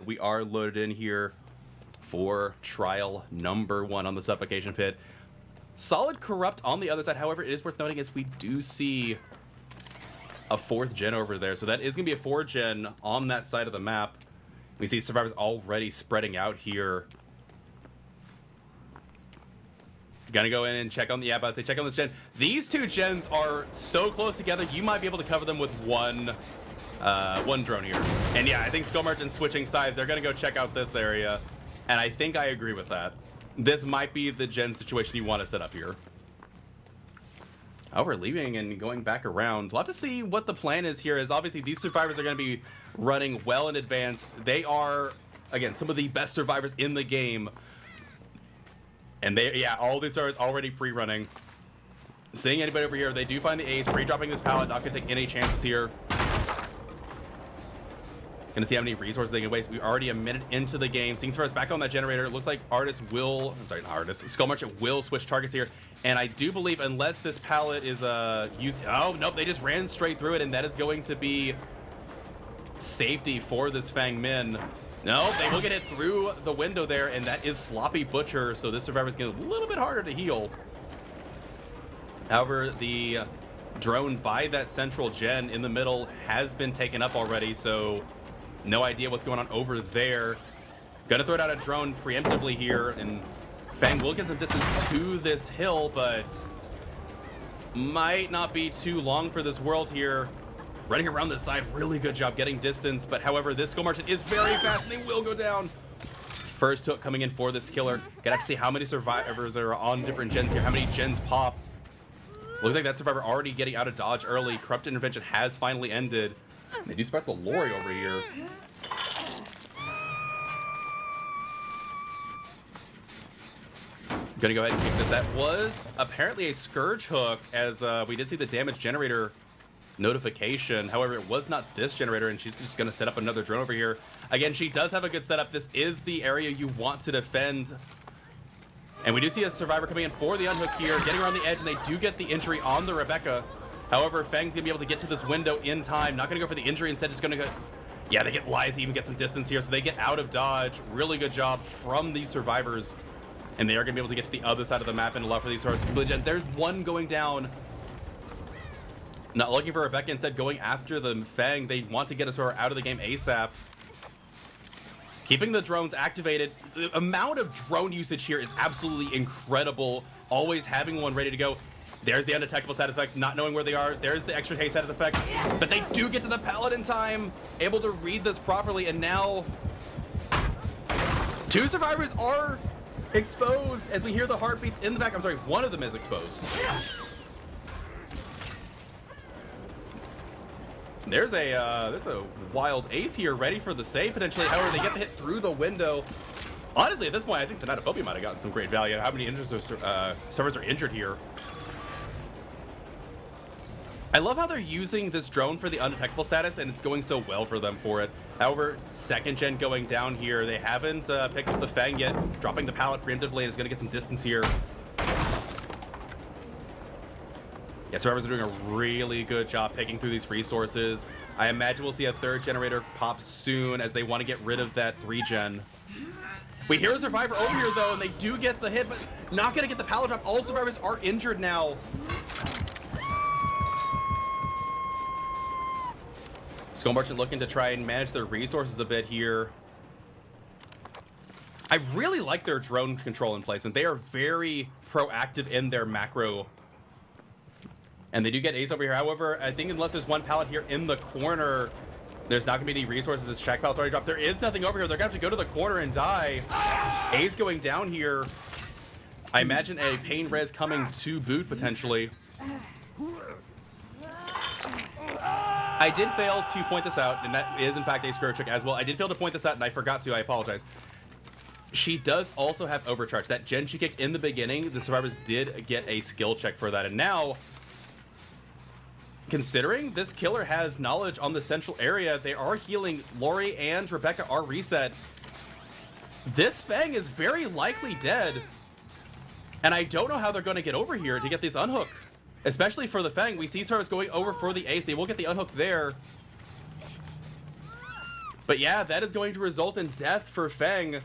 We are loaded in here for trial number 1 on the Suffocation Pit. Solid Corrupt on the other side. However, it is worth noting is we do see a 4th gen over there. So that is going to be a 4th gen on that side of the map. We see survivors already spreading out here. Gonna go in and check on the check on this gen. These 2 gens are so close together, you might be able to cover them with one drone here. And yeah, I think Skull Merchant's switching sides. They're gonna go check out this area. And I think I agree with that. This might be the gen situation you want to set up here. Oh, we're leaving and going back around. We'll have to see what the plan is here, as obviously these survivors are going to be running well in advance. They are, again, some of the best survivors in the game. And all these survivors already pre-running. Seeing anybody over here, they do find the ace, pre-dropping this pallet, not going to take any chances here. Gonna see how many resources they can waste. We're already a minute into the game. Seeing survivors back on that generator. It looks like Skull Merchant will switch targets here. And I do believe, unless this pallet is used, oh nope, they just ran straight through it, and that is going to be safety for this Fang Min. No, they will get hit through the window there, and that is Sloppy Butcher, so this survivor is getting a little bit harder to heal. However, the drone by that central gen in the middle has been taken up already, so no idea what's going on over there. Gonna throw down a drone preemptively here, and Fang will get some distance to this hill, but might not be too long for this world here. Running around this side, really good job getting distance, but however, this Skull Merchant is very fast, and they will go down. First hook coming in for this killer. Gotta have to see how many survivors are on different gens here, how many gens pop. Looks like that survivor already getting out of dodge early. Corrupt Intervention has finally ended. They do spark the lorry over here. Gonna go ahead and kick this. That was apparently a Scourge hook, as we did see the damage generator notification. However, it was not this generator, and she's just gonna set up another drone over here. Again, she does have a good setup. This is the area you want to defend. And we do see a survivor coming in for the unhook here, getting around the edge, and they do get the injury on the Rebecca. However, Fang's gonna be able to get to this window in time. Not gonna go for the injury, instead just gonna go. Yeah, they get Lithe, even get some distance here, so they get out of dodge. Really good job from these survivors. And they are gonna be able to get to the other side of the map and allow for these horses to complete. There's one going down. Not looking for Rebecca, instead going after the Fang. They want to get us out of the game ASAP. Keeping the drones activated. The amount of drone usage here is absolutely incredible. Always having one ready to go. There's the undetectable status effect, not knowing where they are. There's the extra haste status effect. But they do get to the pallet in time, able to read this properly, and now 2 survivors are exposed as we hear the heartbeats in the back. I'm sorry, one of them is exposed. There's a wild ace here ready for the save potentially. However, they get the hit through the window. Honestly, at this point, I think the Natophobia might have gotten some great value. How many servers are injured here? I love how they're using this drone for the undetectable status, and it's going so well for them for it. However, 2nd gen going down here. They haven't picked up the Fang yet, dropping the pallet preemptively, and is going to get some distance here. Yeah, survivors are doing a really good job picking through these resources. I imagine we'll see a 3rd generator pop soon, as they want to get rid of that 3 gen. We hear a survivor over here, though, and they do get the hit, but not going to get the pallet drop. All survivors are injured now. Skull Merchant looking to try and manage their resources a bit here. I really like their drone control and placement. They are very proactive in their macro. And they do get ace over here. However, I think unless there's one pallet here in the corner, there's not going to be any resources. This check pallet's already dropped. There is nothing over here. They're going to have to go to the corner and die. Ace going down here. I imagine a pain res coming to boot, potentially. I did fail to point this out, and that is in fact a Scourge trick as well. I did fail to point this out, and I forgot to. I apologize. She does also have overcharge. That gen she kicked in the beginning, the survivors did get a skill check for that. And now, considering this killer has knowledge on the central area, they are healing. Lori and Rebecca are reset. This Fang is very likely dead. And I don't know how they're going to get over here to get this unhook. Especially for the Fang. We see survivors going over for the ace. They will get the unhook there. But yeah, that is going to result in death for Feng.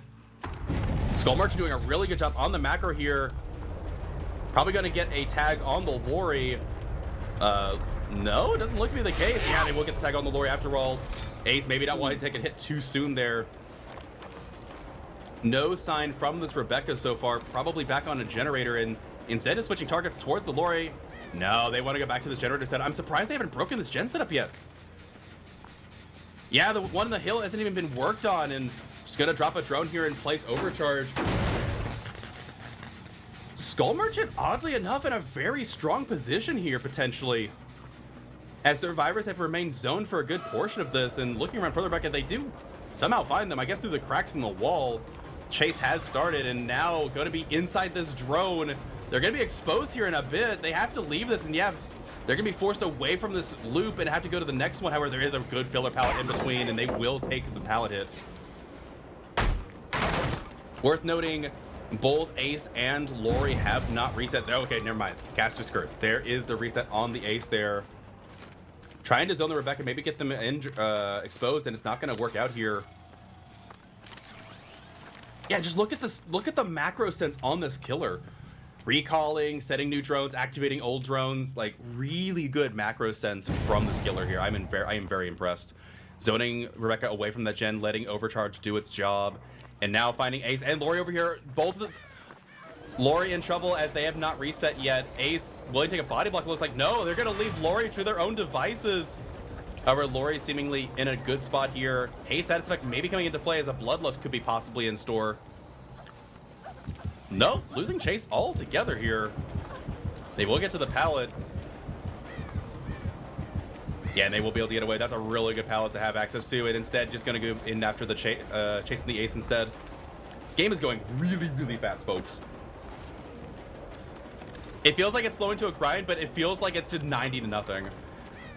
Skull Merchant doing a really good job on the macro here. Probably going to get a tag on the Lori. No, it doesn't look to be the case. Yeah, they will get the tag on the Lori after all. Ace maybe not wanting to take a hit too soon there. No sign from this Rebecca so far. Probably back on a generator, and instead of switching targets towards the Lori. No, they want to go back to this generator set. I'm surprised they haven't broken this gen setup yet. Yeah, the one on the hill hasn't even been worked on, and just gonna drop a drone here and place overcharge. Skull Merchant, oddly enough, in a very strong position here, potentially. As survivors have remained zoned for a good portion of this, and looking around further back, they do somehow find them, I guess through the cracks in the wall. Chase has started, and now going to be inside this drone. They're going to be exposed here in a bit. They have to leave this, and yeah, they're going to be forced away from this loop and have to go to the next one. However, there is a good filler pallet in between, and they will take the pallet hit. Worth noting, both Ace and Lori have not reset. Okay, never mind. Caster Skirts. There is the reset on the Ace there. Trying to zone the Rebecca, maybe get them exposed, and it's not going to work out here. Yeah, just look at this. Look at the macro sense on this killer. Recalling, setting new drones, activating old drones. Like, really good macro sense from this killer here. I am very impressed. Zoning Rebecca away from that gen, letting Overcharge do its job. And now finding Ace and Lori over here. Both of Lori in trouble as they have not reset yet. Ace willing to take a body block. It looks like no, they're going to leave Lori to their own devices. However, Lori seemingly in a good spot here. Haste status effect maybe coming into play as a Bloodlust could be possibly in store. No, losing Chase altogether here. They will get to the pallet. Yeah, and they will be able to get away. That's a really good pallet to have access to. And instead, just going to go in after the chasing the Ace instead. This game is going really, really fast, folks. It feels like it's slowing to a grind, but it feels like it's to 90-0.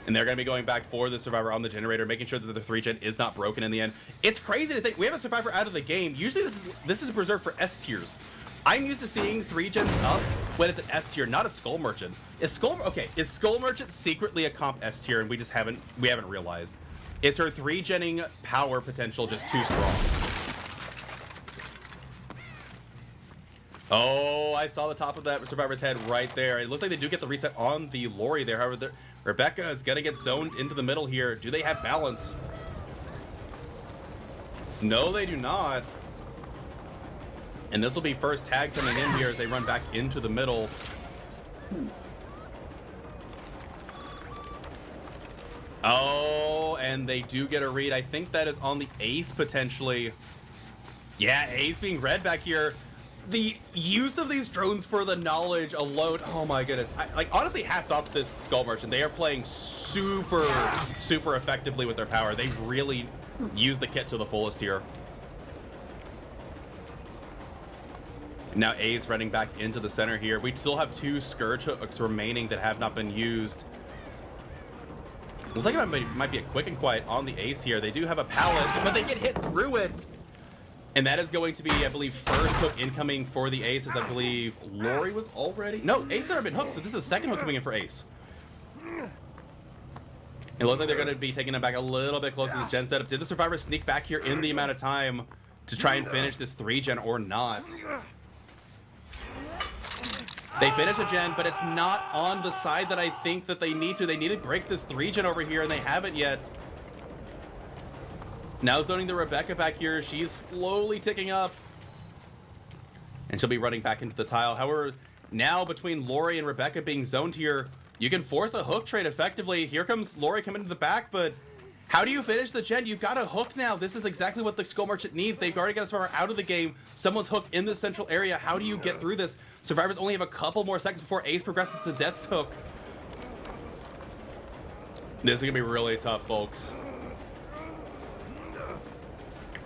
And they're going to be going back for the Survivor on the generator, making sure that the 3-gen is not broken in the end. It's crazy to think we have a Survivor out of the game. Usually this is reserved for S tiers. I'm used to seeing 3-gens up when it's an S tier, not a Skull Merchant. Is Skull Merchant secretly a comp S tier and we haven't realized? Is her 3-genning power potential just too strong? Oh, I saw the top of that Survivor's head right there. It looks like they do get the reset on the Lori there. However, Rebecca is going to get zoned into the middle here. Do they have balance? No, they do not. And this will be first tag coming in here as they run back into the middle. Oh, and they do get a read. I think that is on the Ace potentially. Yeah, Ace being red back here. The use of these drones for the knowledge alone. Oh my goodness. Honestly, hats off to this Skull Merchant. They are playing super effectively with their power. They really use the kit to the fullest here. Now Ace running back into the center here. We still have 2 Scourge hooks remaining that have not been used. Looks like it might be a quick and quiet on the Ace here. They do have a pallet, but they get hit through it. And that is going to be, I believe, first hook incoming for the Ace, as I believe Lori was already... No, Ace never been hooked, so this is a second hook coming in for Ace. It looks like they're going to be taking them back a little bit closer to this gen setup. Did the Survivor sneak back here in the amount of time to try and finish this 3-gen or not? They finish a gen, but it's not on the side that I think that they need to. They need to break this 3-gen over here, and they haven't yet. Now zoning the Rebecca back here. She's slowly ticking up. And she'll be running back into the tile. However, now between Lori and Rebecca being zoned here, you can force a hook trade effectively. Here comes Lori coming to the back, but how do you finish the gen? You've got a hook now. This is exactly what the Skull Merchant needs. They've already got a Survivor out of the game. Someone's hooked in the central area. How do you get through this? Survivors only have a couple more seconds before Ace progresses to Death's hook. This is going to be really tough, folks.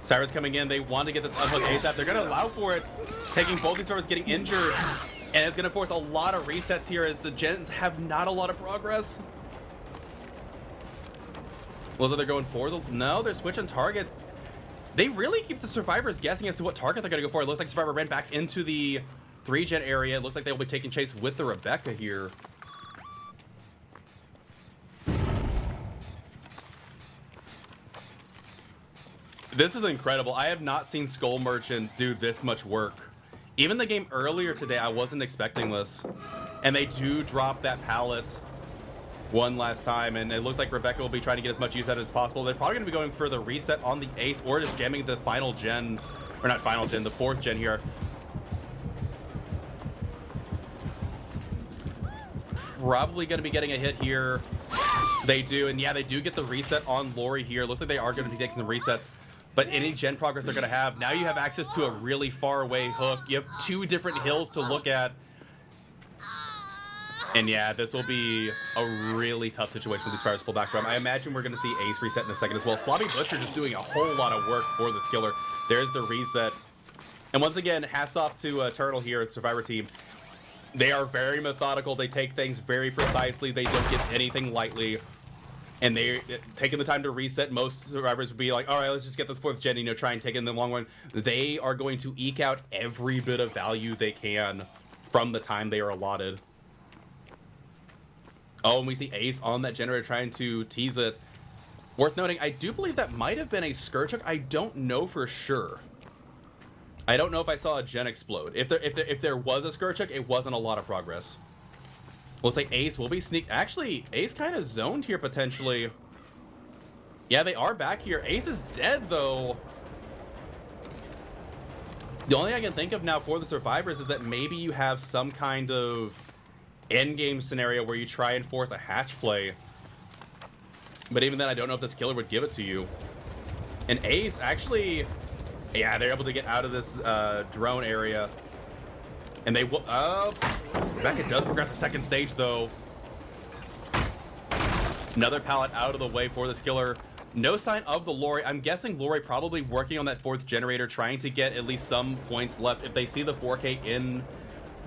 Cyrus coming in. They want to get this unhook ASAP. They're going to allow for it, taking both these survivors getting injured. And it's going to force a lot of resets here as the gens have not a lot of progress. Looks like they're going for the... No, they're switching targets. They really keep the survivors guessing as to what target they're going to go for. It looks like Survivor ran back into the 3-gen area. It looks like they will be taking chase with the Rebecca here. This is incredible. I have not seen Skull Merchant do this much work. Even the game earlier today, I wasn't expecting this. And they do drop that pallet one last time, and it looks like Rebecca will be trying to get as much use out of it as possible. They're probably going to be going for the reset on the Ace, or just jamming the final gen, or not final gen, the 4th gen here. Probably going to be getting a hit here. They do, and yeah, they do get the reset on Lori here. Looks like they are going to be taking some resets. But any gen progress they're going to have, now you have access to a really far away hook. You have 2 different hills to look at. And yeah, this will be a really tough situation for these fires to pull back from. I imagine we're going to see Ace reset in a second as well. Slobby Butcher just doing a whole lot of work for this killer. There's the reset. And once again, hats off to Turtle here at Survivor Team. They are very methodical. They take things very precisely. They don't get anything lightly. And they're taking the time to reset. Most survivors would be like, all right, let's just get this 4th gen, you know, try and take it in the long run. They are going to eke out every bit of value they can from the time they are allotted. Oh, and we see Ace on that generator trying to tease it. Worth noting, I do believe that might have been a Scourge Hook. I don't know for sure. I don't know if I saw a gen explode. If there was a Scourge Hook, it wasn't a lot of progress. Looks like Ace will be sneak. Actually, Ace kind of zoned here potentially. Yeah, they are back here. Ace is dead though. The only thing I can think of now for the survivors is that maybe you have some kind of endgame scenario where you try and force a hatch play. But even then, I don't know if this killer would give it to you. And Ace actually, yeah, they're able to get out of this drone area. And they will, Rebecca does progress the 2nd stage though. Another pallet out of the way for this killer. No sign of the Lori. I'm guessing Lori probably working on that 4th generator, trying to get at least some points left. If they see the 4K in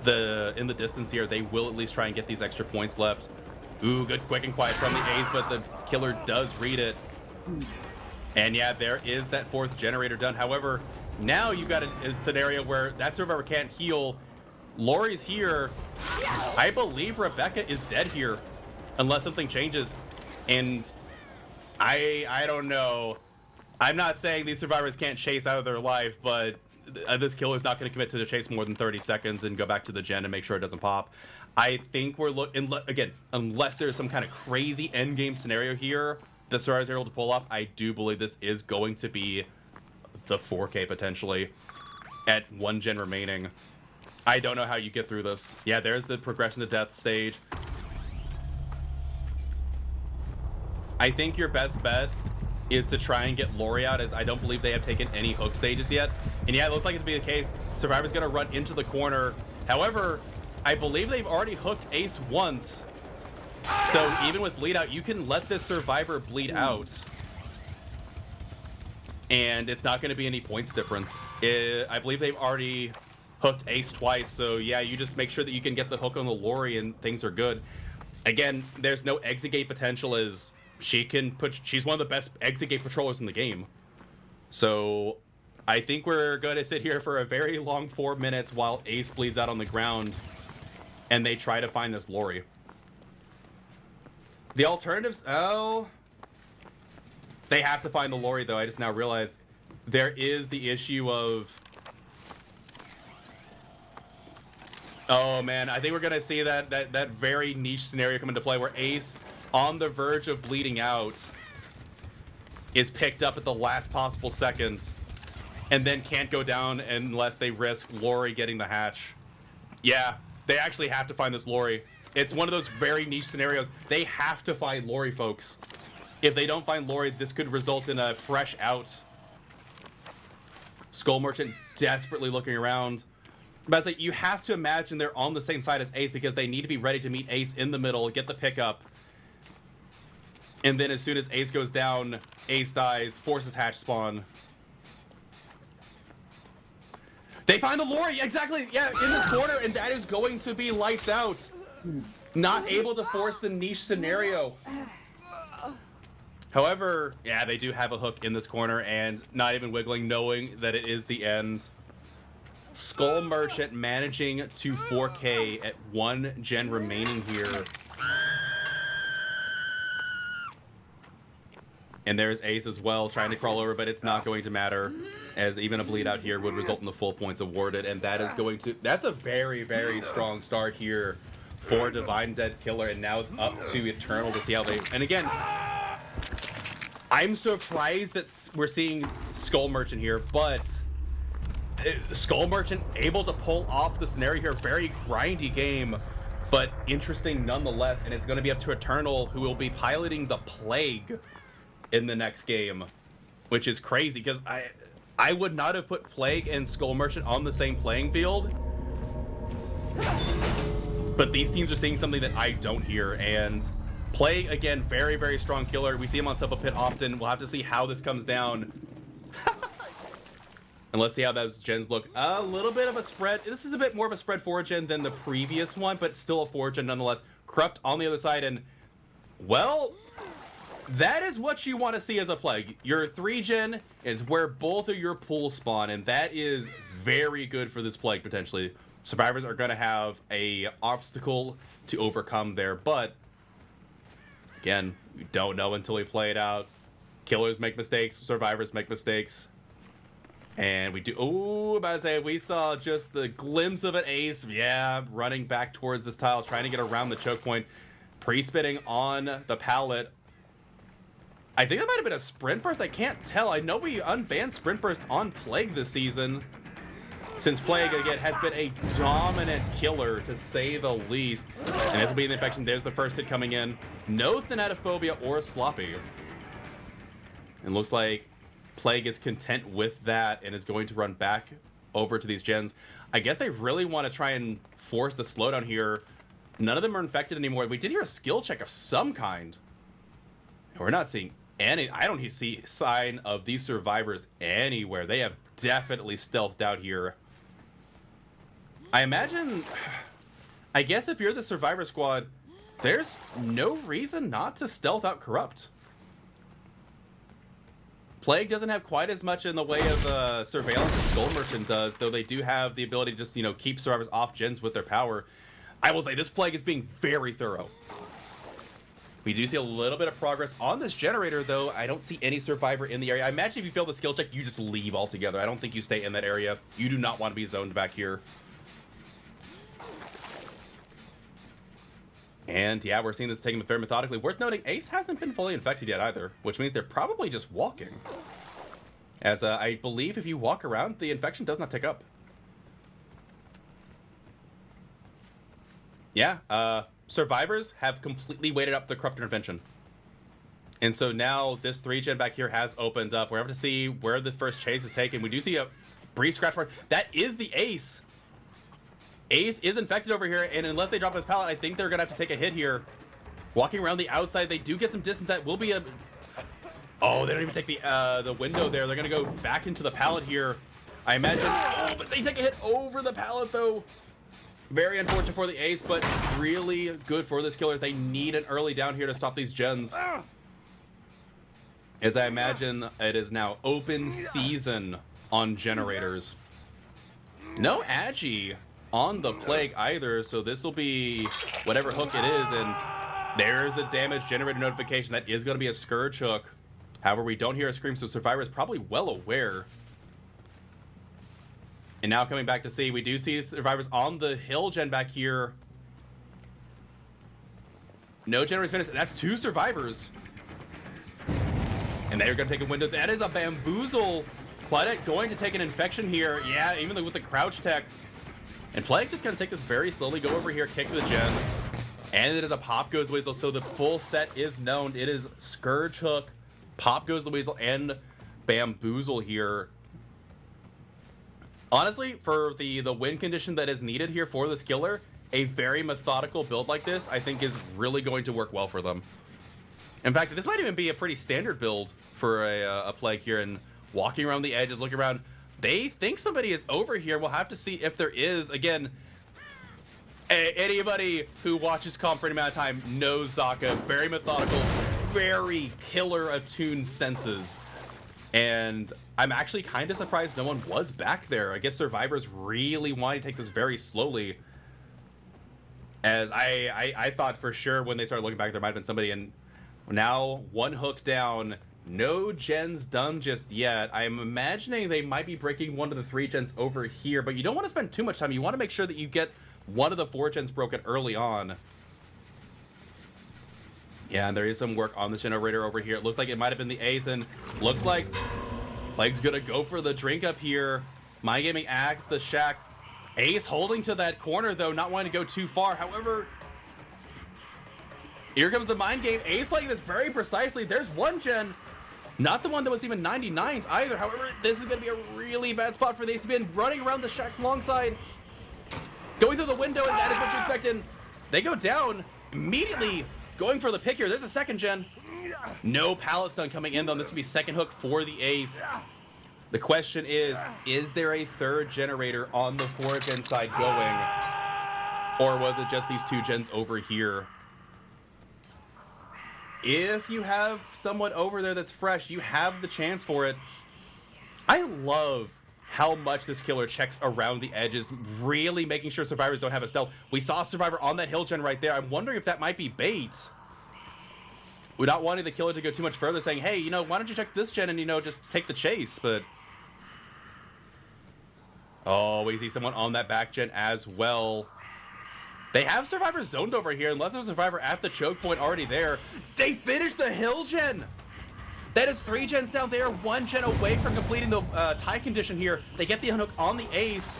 the distance here, they will at least try and get these extra points left. Ooh, good quick and quiet from the Ace, but the killer does read it. And yeah, there is that 4th generator done. However, now you've got a scenario where that survivor can't heal. Lori's here. I believe Rebecca is dead here, unless something changes. And I don't know. I'm not saying these survivors can't chase out of their life, but this killer's not going to commit to the chase more than 30 seconds and go back to the gen and make sure it doesn't pop. I think we're looking, again, unless there's some kind of crazy endgame scenario here the survivors are able to pull off, I do believe this is going to be the 4K potentially at 1 gen remaining. I don't know how you get through this. Yeah, there's the progression to death stage. I think your best bet is to try and get Lori out, as I don't believe they have taken any hook stages yet. And yeah, it looks like it to be the case. Survivor's gonna run into the corner. However, I believe they've already hooked Ace once. So even with bleed out, you can let this survivor bleed out. And it's not gonna be any points difference. I believe they've already hooked Ace twice. So yeah, you just make sure that you can get the hook on the Lori and things are good. Again, there's no exit gate potential, as she's one of the best exit gate patrollers in the game. So I think we're going to sit here for a very long 4 minutes while Ace bleeds out on the ground and they try to find this Lori. The alternatives, they have to find the Lori though. I just now realized there is the issue of, oh man, I think we're going to see that very niche scenario come into play where Ace, on the verge of bleeding out, is picked up at the last possible seconds and then can't go down unless they risk Lori getting the hatch. Yeah, they actually have to find this Lori. It's one of those very niche scenarios. They have to find Lori, folks. If they don't find Lori, this could result in a fresh out. Skull Merchant desperately looking around. But I was like, you have to imagine they're on the same side as Ace, because they need to be ready to meet Ace in the middle, get the pickup. And then as soon as Ace goes down, Ace dies, forces hatch spawn. They find the Lori, exactly, yeah, in this corner, and that is going to be lights out. Not able to force the niche scenario. However, yeah, they do have a hook in this corner, and not even wiggling, knowing that it is the end. Skull Merchant managing to 4K at 1 gen remaining here. And there's Ace as well, trying to crawl over, but it's not going to matter, as even a bleed out here would result in the full points awarded, and that is going to... That's a very, very strong start here for Divine Dead Killer, and now it's up to Eternal to see how they... And again, I'm surprised that we're seeing Skull Merchant here, but Skull Merchant able to pull off the scenario here. Very grindy game, but interesting nonetheless, and it's going to be up to Eternal, who will be piloting the Plague in the next game, which is crazy because I would not have put Plague and Skull Merchant on the same playing field, but these teams are seeing something that I don't hear. And Plague, again, very, very strong killer. We see him on Silva Pit often. We'll have to see how this comes down. And let's see how those gens look. A little bit of a spread. This is a bit more of a spread 4-gen than the previous one, but still a 4-gen nonetheless. Corrupt on the other side, and, well, that is what you want to see as a Plague. Your 3-gen is where both of your pools spawn, and that is very good for this Plague, potentially. Survivors are going to have a obstacle to overcome there, but, again, we don't know until we play it out. Killers make mistakes, survivors make mistakes. And we do... Oh, about to say, we saw just the glimpse of an Ace. Yeah, running back towards this tile, trying to get around the choke point. Pre-spitting on the pallet. I think that might have been a Sprint Burst. I can't tell. I know we unbanned Sprint Burst on Plague this season, since Plague, again, has been a dominant killer, to say the least. And this will be the infection. There's the first hit coming in. No Thanatophobia or Sloppy. It looks like Plague is content with that and is going to run back over to these gens. I guess they really want to try and force the slowdown here. None of them are infected anymore. We did hear a skill check of some kind. We're not seeing any... I don't see sign of these survivors anywhere. They have definitely stealthed out here. I imagine... I guess if you're the survivor squad, there's no reason not to stealth out Corrupt. Plague doesn't have quite as much in the way of surveillance as Skull Merchant does, though they do have the ability to just, you know, keep survivors off gens with their power. I will say this Plague is being very thorough. We do see a little bit of progress on this generator, though. I don't see any survivor in the area. I imagine if you fail the skill check, you just leave altogether. I don't think you stay in that area. You do not want to be zoned back here. And yeah, we're seeing this taking very methodically. Worth noting, Ace hasn't been fully infected yet either, which means they're probably just walking. As I believe if you walk around, the infection does not tick up. Yeah, survivors have completely weighted up the Corrupt Intervention. And so now this 3-gen back here has opened up. We're able to see where the first chase is taken. We do see a brief scratch mark. That is the Ace. Ace is infected over here, and unless they drop this pallet, I think they're going to have to take a hit here. Walking around the outside, they do get some distance. That will be a... Oh, they don't even take the window there. They're going to go back into the pallet here. I imagine... Oh, but they take a hit over the pallet, though. Very unfortunate for the Ace, but really good for this killers. They need an early down here to stop these gens. As I imagine, it is now open season on generators. No Agi on the Plague either, so this will be whatever hook it is, and there's the damage generator notification. That is going to be a Scourge hook. However, we don't hear a scream, so Survivor is probably well aware. And now coming back to see, we do see survivors on the hill gen back here. No generators finished. That's 2 survivors. And they're going to take a window. That is a bamboozle. Claudette going to take an infection here. Yeah, even with the crouch tech. And Plague just going to take this very slowly. Go over here, kick the gen. And it is a Pop Goes the Weasel. So the full set is known. It is Scourge Hook, Pop Goes the Weasel, and Bamboozle here. Honestly, for the win condition that is needed here for this killer, a very methodical build like this, I think, is really going to work well for them. In fact, this might even be a pretty standard build for a Plague here. And walking around the edges, looking around, they think somebody is over here. We'll have to see if there is. Again, anybody who watches Comp for any amount of time knows Zaka. Very methodical, very killer-attuned senses. And I'm actually kind of surprised no one was back there. I guess survivors really wanted to take this very slowly. As I thought for sure when they started looking back, there might have been somebody. And now 1 hook down, No gens done just yet. I'm imagining they might be breaking one of the 3 gens over here, but you don't want to spend too much time. You want to make sure that you get one of the 4 gens broken early on. Yeah, and there is some work on the generator over here. It looks like it might have been the ace, and looks like Plague's gonna go for the drink up here. Mind Gaming Act, the Shack. Ace holding to that corner, though, not wanting to go too far. However, here comes the mind game. Ace playing this very precisely. There's one gen. Not the one that was even 99s either. However, this is going to be a really bad spot for the Ace to be running around the Shack alongside. Going through the window, and that is what you expect. And they go down immediately. Going for the pick here. There's a second gen. No pallet stun coming in, though. This will be second hook for the Ace. The question is there a third generator on the 4 gen side going? Or was it just these 2 gens over here? If you have someone over there that's fresh, you have the chance for it. I love how much this killer checks around the edges, really making sure survivors don't have a stealth. We saw a survivor on that hill gen right there. I'm wondering if that might be bait. Without wanting the killer to go too much further, saying, hey, you know, why don't you check this gen and, you know, just take the chase, but... Oh, we see someone on that back gen as well. They have survivors zoned over here, unless there's a survivor at the choke point already there. They finished the hill gen! That is 3 gens down there, 1 gen away from completing the tie condition here. They get the unhook on the Ace.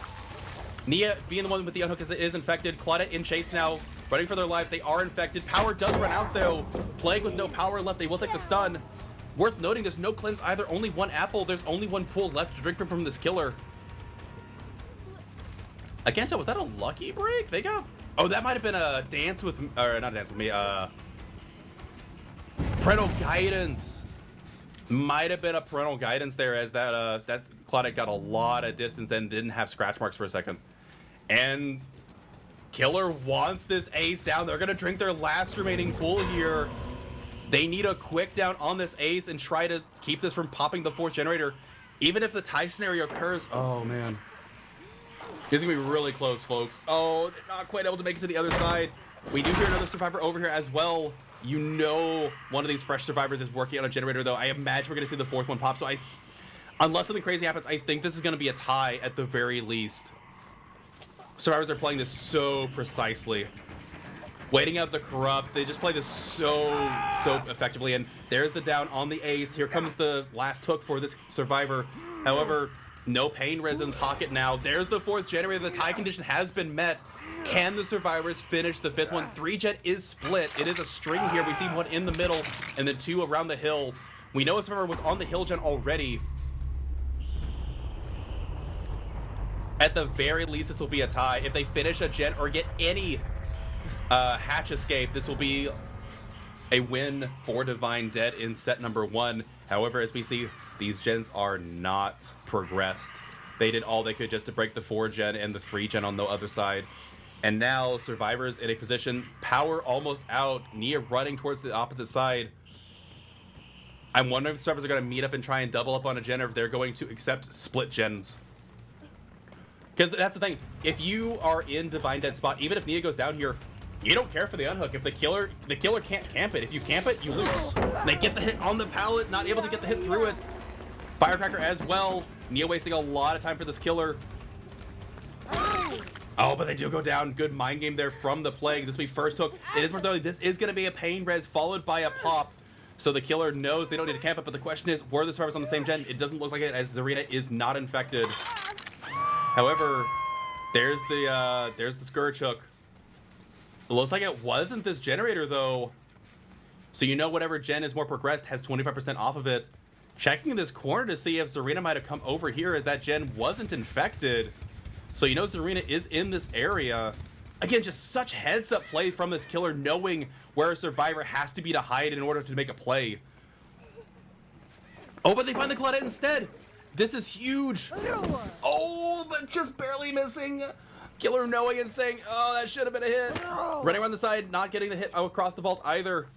Nia being the one with the unhook is infected. Claudette in chase now, running for their lives. They are infected. Power does run out though. Plague with no power left. They will take the stun. Worth noting, there's no cleanse either. Only 1 apple. There's only 1 pool left to drink from this killer. I can't tell. Was that a lucky break? They got... Oh, that might have been a dance with... Or not dance with me. Parental guidance. Might have been a parental guidance there, as that Claudette got a lot of distance and didn't have scratch marks for a second. And killer wants this Ace down. They're gonna drink their last remaining pool here. They need a quick down on this Ace and try to keep this from popping the 4th generator. Even if the tie scenario occurs. Oh man, this is gonna be really close, folks. Oh, they're not quite able to make it to the other side. We do hear another survivor over here as well. You know, one of these fresh survivors is working on a generator, though. I imagine we're going to see the 4th one pop. So unless something crazy happens, I think this is going to be a tie at the very least. Survivors are playing this so precisely. Waiting out the corrupt. They just play this so effectively. And there's the down on the Ace. Here comes the last hook for this survivor. However, no pain res in pocket now. There's the 4th generator. The tie condition has been met. Can the survivors finish the 5th one? 3 gen is split. It is a string here. We see 1 in the middle and then 2 around the hill. We know a survivor was on the hill gen already. At the very least, this will be a tie. If they finish a gen or get any hatch escape, this will be a win for Divine Dead in set number 1. However, as we see, these gens are not progressed. They did all they could just to break the 4 gen and the 3 gen on the other side. And now survivors in a position, power almost out, Nia running towards the opposite side. I'm wondering if the survivors are going to meet up and try and double up on a gen, or if they're going to accept split gens. Because that's the thing, if you are in Divine Dead spot, even if Nia goes down here, you don't care for the unhook. If the killer can't camp it. If you camp it, you lose. They get the hit on the pallet, not able to get the hit through it. Firecracker as well. Nia wasting a lot of time for this killer. Oh, but they do go down. Good mind game there from the Plague. This will be first hook. It is worth noting, this is going to be a pain res followed by a pop. So the killer knows they don't need to camp it, but the question is, were the survivors on the same gen? It doesn't look like it, as Zarina is not infected. However, there's the Scourge hook. It looks like it wasn't this generator, though. So you know whatever gen is more progressed has 25% off of it. Checking this corner to see if Zarina might have come over here, as that gen wasn't infected. So you know Zarina is in this area. Again, just such heads-up play from this killer, knowing where a survivor has to be to hide in order to make a play. Oh, but they find the Claudette instead. This is huge. Oh, but just barely missing. Killer knowing and saying, oh, that should have been a hit. Running around the side, not getting the hit across the vault either.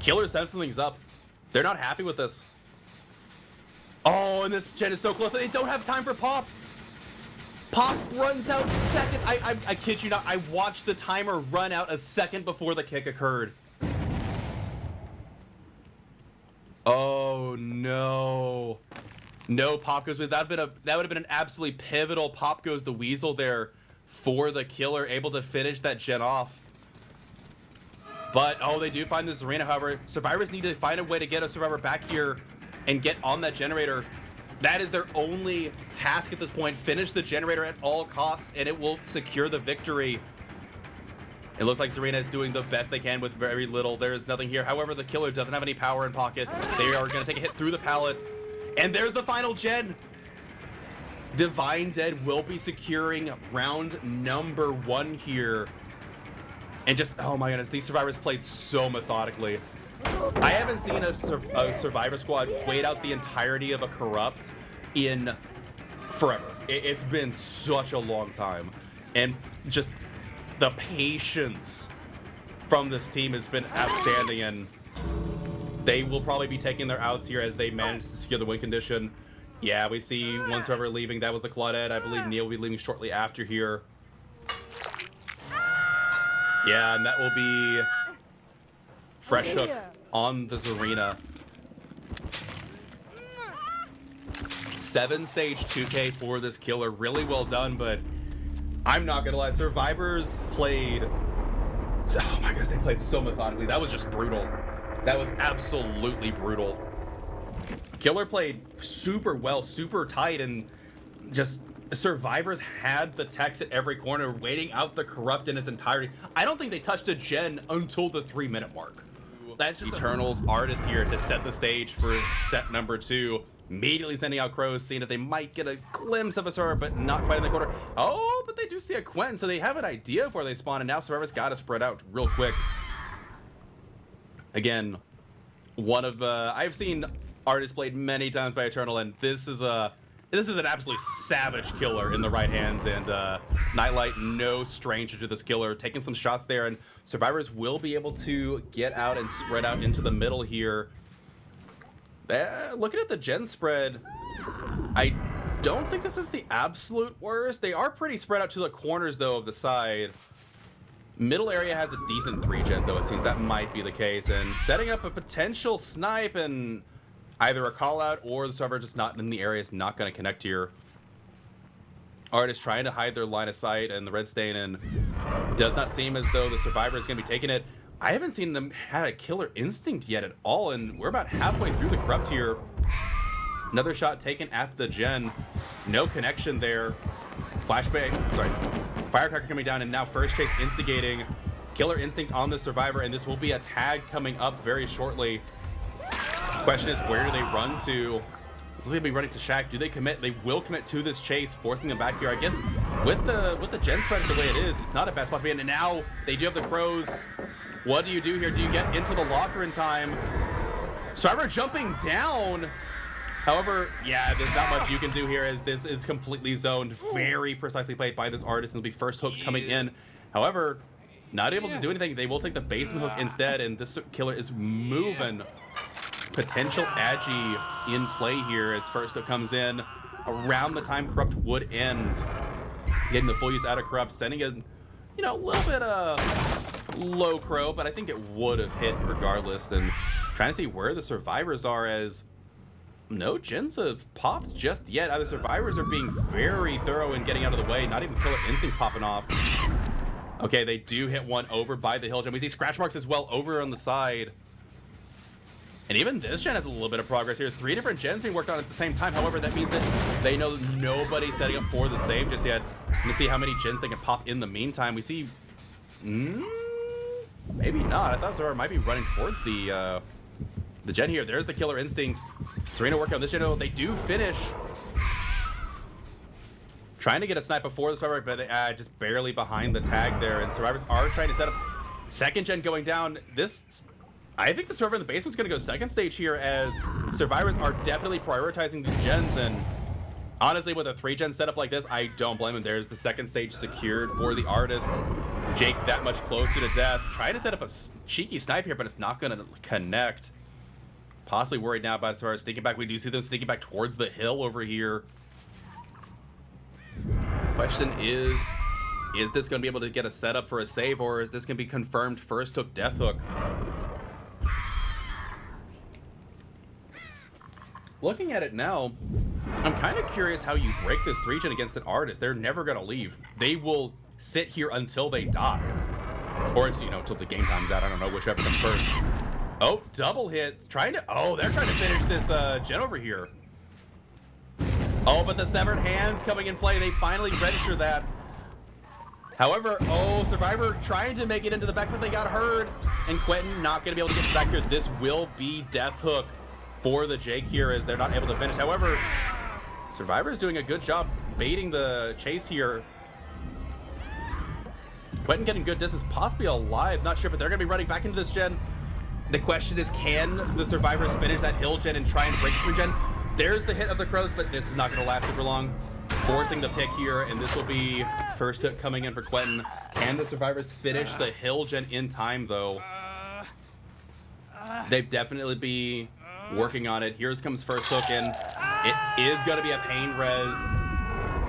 Killer sense something's up. They're not happy with this. Oh, and this gen is so close. They don't have time for Pop. Pop runs out seconds. I kid you not. I watched the timer run out a second before the kick occurred. No pop goes with that. Would have been an absolutely pivotal pop goes the weasel there for the killer, able to finish that gen off. But oh, they do find this arena. However, survivors need to find a way to get a survivor back here and get on that generator. That is their only task at this point. Finish the generator at all costs, and it will secure the victory. It looks like Zarina is doing the best they can with very little. There is nothing here. However, the killer doesn't have any power in pocket. They are going to take a hit through the pallet. And there's the final gen. Divine Dead will be securing round number 1 here. And just, oh my goodness, these survivors played so methodically. I haven't seen a survivor squad wait out the entirety of a corrupt in forever. It's been such a long time. And just the patience from this team has been outstanding, and they will probably be taking their outs here as they manage to secure the win condition. Yeah, we see one survivor leaving. That was the Claudette. I believe Neil will be leaving shortly after here. Yeah, and that will be Fresh Hook on the Zarina. 7-stage 2K for this killer. Really well done, but I'm not gonna lie, survivors played, oh my goodness, they played so methodically. That was just brutal. That was absolutely brutal. Killer played super well, super tight, and just survivors had the techs at every corner, waiting out the corrupt in its entirety. I don't think they touched a gen until the 3-minute mark. That's just Eternal's artist here to set the stage for set number 2. Immediately sending out crows, seeing that they might get a glimpse of a survivor, but not quite in the corner. Oh, but they do see a Quen, so they have an idea of where they spawn, and now survivors gotta spread out real quick. Again, one of I've seen artists played many times by Eternal, and this is an absolutely savage killer in the right hands, and Nightlight no stranger to this killer, taking some shots there, and survivors will be able to get out and spread out into the middle here. Looking at the gen spread, I don't think this is the absolute worst. They are pretty spread out to the corners, though, of the side. Middle area has a decent 3-gen, though. It seems that might be the case. And setting up a potential snipe and either a call-out or the server just not in the area is not going to connect here. Artist trying to hide their line of sight and the red stain, and does not seem as though the survivor is going to be taking it. I haven't seen them have a killer instinct yet at all, and we're about halfway through the corrupt here. Another shot taken at the gen. No connection there. Flashbang, sorry. Firecracker coming down, and now first chase instigating. Killer instinct on the survivor, and this will be a tag coming up very shortly. Question is, where do they run to? Will they be running to Shack? Do they commit? They will commit to this chase, forcing them back here. I guess with the gen spread the way it is, it's not a bad spot to be in. And now they do have the crows. What do you do here? Do you get into the locker in time? Survivor jumping down. However, yeah, there's not much you can do here, as this is completely zoned, very precisely played by this artist, and it'll be first hook coming in. However, not able to do anything. They will take the basement hook instead, and this killer is moving. Potential agi in play here as first hook comes in around the time corrupt would end. Getting the full use out of corrupt, sending a, you know, a little bit low crow, but I think it would have hit regardless. And trying to see where the survivors are, as no gens have popped just yet. Other survivors are being very thorough in getting out of the way. Not even killer instincts popping off. Okay, they do hit one over by the hill gen. We see scratch marks as well over on the side. And even this gen has a little bit of progress here. 3 different gens being worked on at the same time. However, that means that they know nobody's setting up for the save just yet. Let's see how many gens they can pop in the meantime. We see, maybe not. I thought Zora might be running towards the gen here. There's the killer instinct. Serena working on this gen. They do finish. Trying to get a snipe before the survivor, but they just barely behind the tag there. And survivors are trying to set up. Second gen going down. This, I think the server in the basement's going to go second stage here, as survivors are definitely prioritizing these gens. And honestly, with a 3-gen setup like this, I don't blame them. There's the second stage secured for the artist. Jake that much closer to death. Trying to set up a cheeky snipe here, but it's not going to connect. Possibly worried now about survivors sneaking back. We do see them sneaking back towards the hill over here. Question is this going to be able to get a setup for a save, or is this going to be confirmed first hook, death hook? Looking at it now, I'm kind of curious how you break this 3-gen against an artist. They're never going to leave. They will sit here until they die. Or, you know, until the game time's out. I don't know, whichever comes first. Oh, double hits. Oh, they're trying to finish this gen over here. Oh, but the severed hands coming in play. They finally register that. However, oh, Survivor trying to make it into the back, but they got hurt. And Quentin not going to be able to get back here. This will be Death Hook for the Jake here as they're not able to finish. However, Survivor's doing a good job baiting the chase here. Quentin getting good distance, possibly alive, not sure, but they're going to be running back into this gen. The question is, can the Survivors finish that hill gen and try and break through gen? There's the hit of the crows, but this is not going to last super long. Forcing the pick here, and this will be first hook coming in for Quentin. Can the Survivors finish the hill gen in time, though? They've definitely be working on it. Here comes first hook in. It is going to be a pain res.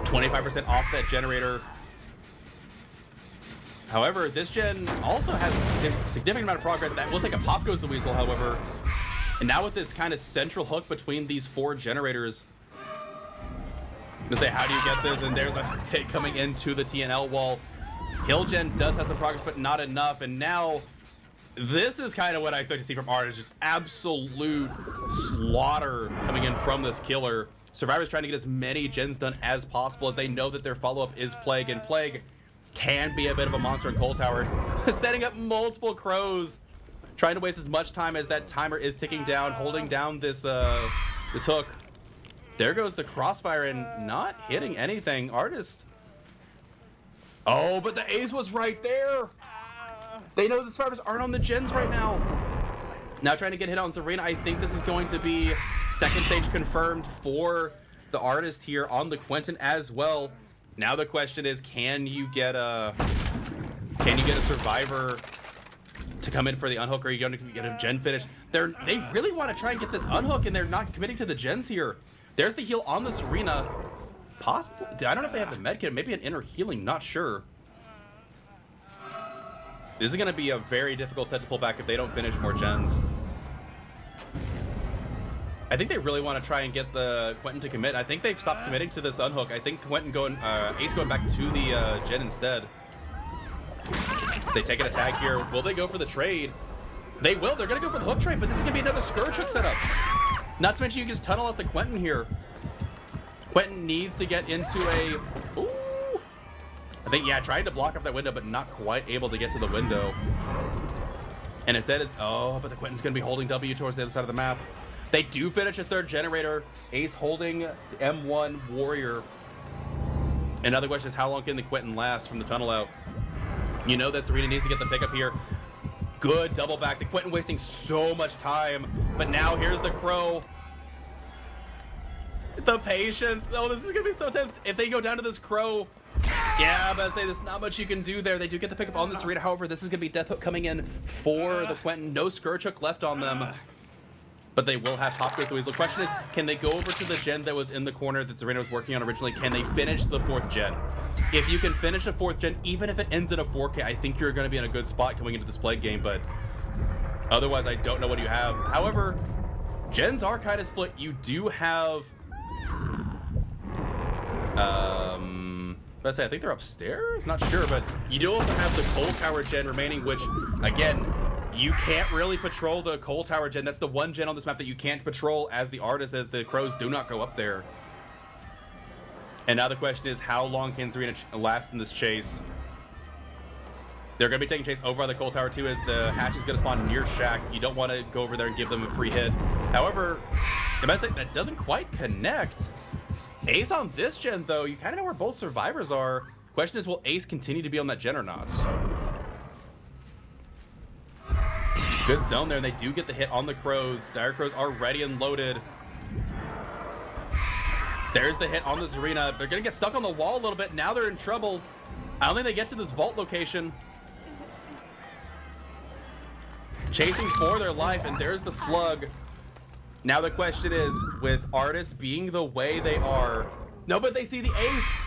25% off that generator. However, this gen also has a significant amount of progress. That will take a pop goes the weasel, however. And now with this kind of central hook between these 4 generators, I'm gonna say, how do you get this? And there's a hit coming into the TNL wall. Hill gen does have some progress, but not enough. And now this is kind of what I expect to see from Art, is just absolute slaughter coming in from this killer. Survivor's trying to get as many gens done as possible, as they know that their follow-up is Plague, and Plague can be a bit of a monster in Cold Tower. Setting up multiple crows, trying to waste as much time as that timer is ticking down, holding down this this hook. There goes the crossfire and not hitting anything. Artist. Oh, but the Ace was right there. They know the Survivors aren't on the gens right now. Now trying to get hit on Serena. I think this is going to be second stage confirmed for the Artist here on the Quentin as well. Now the question is, can you get a Survivor to come in for the unhook, or are you going to get a gen finish? They really want to try and get this unhook, and they're not committing to the gens here. There's the heal on the Serena. Possibly, I don't know if they have the medkit, maybe an inner healing, not sure. This is going to be a very difficult set to pull back if they don't finish more gens. I think they really want to try and get the Quentin to commit. I think they've stopped committing to this unhook. I think Quentin Ace going back to the gen instead. So they take an attack here. Will they go for the trade? They will. They're going to go for the hook trade, but this is going to be another Scourge hook setup. Not to mention you can just tunnel out the Quentin here. Quentin needs to get into a... Ooh. I think, yeah, trying to block off that window, but not quite able to get to the window. And instead is... Oh, but the Quentin's going to be holding W towards the other side of the map. They do finish a third generator. Ace holding the M1 Warrior. Another question is, how long can the Quentin last from the tunnel out? You know that Serena needs to get the pickup here. Good double back. The Quentin wasting so much time. But now here's the Crow. The patience. Oh, this is going to be so tense. If they go down to this Crow... Yeah, I'm about to say there's not much you can do there. They do get the pickup on the Serena. However, this is going to be Death Hook coming in for the Quentin. No Scourge Hook left on them. But they will have Pop Goes the Weasel. The question is, can they go over to the gen that was in the corner that Serena was working on originally? Can they finish the 4th gen? If you can finish a 4th gen, even if it ends in a 4K, I think you're going to be in a good spot coming into this Plague game. But otherwise, I don't know what you have. However, gens are kind of split. You do have... I think they're upstairs? Not sure, but you do also have the Cold Tower gen remaining, which, again... You can't really patrol the Cold Tower gen. That's the one gen on this map that you can't patrol as the Artist, as the Crows do not go up there. And now the question is, how long can Serena last in this chase? They're going to be taking chase over on the Cold Tower too, as the hatch is going to spawn near Shack. You don't want to go over there and give them a free hit. However, the best thing, that doesn't quite connect. Ace on this gen, though, you kind of know where both Survivors are. The question is, will Ace continue to be on that gen or not? Good zone there, and they do get the hit on the Crows. Dire Crows are ready and loaded. There's the hit on the Serena. They're going to get stuck on the wall a little bit. Now they're in trouble. I don't think they get to this vault location. Chasing for their life, and there's the slug. Now the question is, with Artists being the way they are... No, but they see the Ace.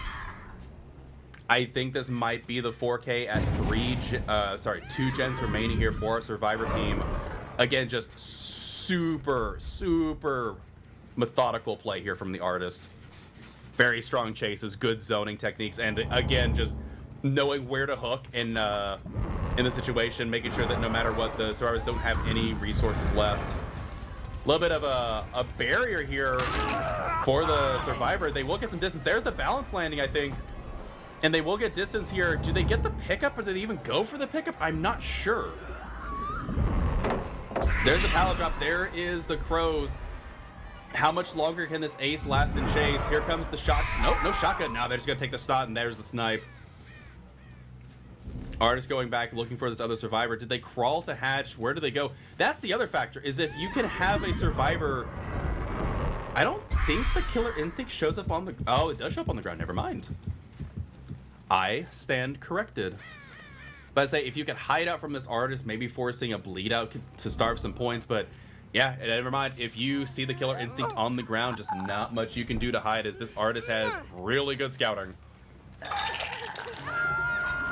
I think this might be the 4K at 2 gens remaining here for our Survivor team. Again, just super methodical play here from the artist. Very strong chases, good zoning techniques, and again, just knowing where to hook in the situation, making sure that no matter what, the survivors don't have any resources left. A little bit of a barrier here for the survivor. They will get some distance. There's the balance landing, I think. And they will get distance here. Do they get the pickup, or do they even go for the pickup? I'm not sure. There's the pallet drop. There is the crows. How much longer can this ace last in chase? Here comes the shot. Nope, no shotgun. Now they're just going to take the shot, and there's the snipe. Artist going back, looking for this other survivor. Did they crawl to hatch? Where do they go? That's the other factor, is if you can have a survivor... I don't think the killer instinct shows up on the... Oh, it does show up on the ground. Never mind. I stand corrected. But I say, if you could hide out from this artist, maybe forcing a bleed out to starve some points, but yeah, never mind. If you see the killer instinct on the ground, just not much you can do to hide, as this artist has really good scouting.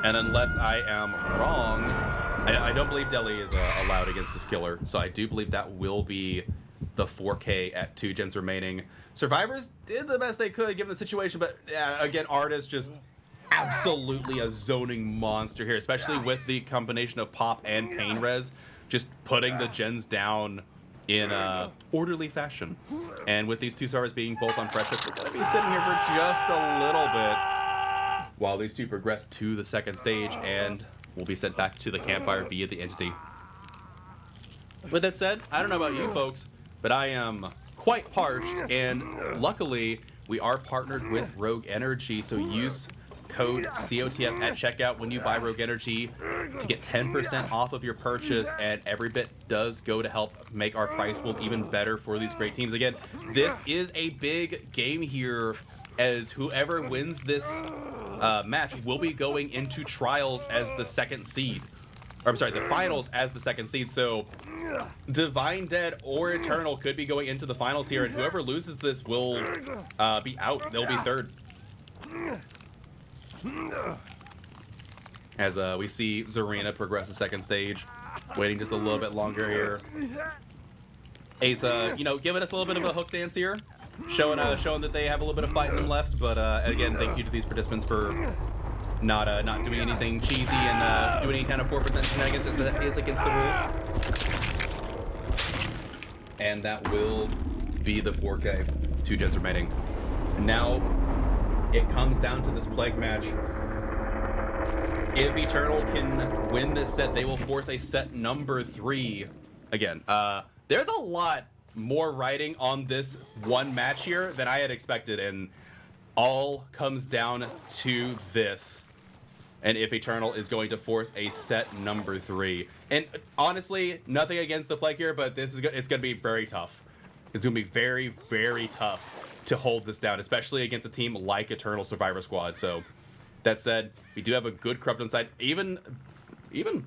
And unless I am wrong, I don't believe Deli is allowed against this killer. So I do believe that will be the 4K at 2 gens remaining. Survivors did the best they could given the situation, but again, Artist just absolutely a zoning monster here, especially with the combination of pop and pain res, just putting the gens down in orderly fashion. And with these two survivors being both on fresh, we're going to be sitting here for just a little bit while these two progress to the second stage, and we'll be sent back to the campfire via the entity. With that said, I don't know about you folks, but I am quite parched, and luckily we are partnered with Rogue Energy, so use code COTF at checkout when you buy Rogue Energy to get 10% off of your purchase, and every bit does go to help make our prize pools even better for these great teams. Again, this is a big game here, as whoever wins this match will be going into trials as the second seed. Or, I'm sorry, the finals as the second seed. So Divine Dead or Eternal could be going into the finals here, and whoever loses this will be out. They'll be third. As we see Zarina progress the second stage, waiting just a little bit longer here. Ace, giving us a little bit of a hook dance here, showing that they have a little bit of fight in them left. But again, thank you to these participants for not doing anything cheesy and doing any kind of 4% shenanigans, as that is against the rules. And that will be the 4K. 2 gens remaining. And now it comes down to this plague match. If Eternal can win this set, they will force a set number 3. Again, there's a lot more writing on this one match here than I had expected, and all comes down to this. And if Eternal is going to force a set number 3. And honestly, nothing against the plague here, but it's going to be very tough. It's going to be very, very tough to hold this down, especially against a team like Eternal Survivor Squad. So that said, we do have a good Corrupt on side. Even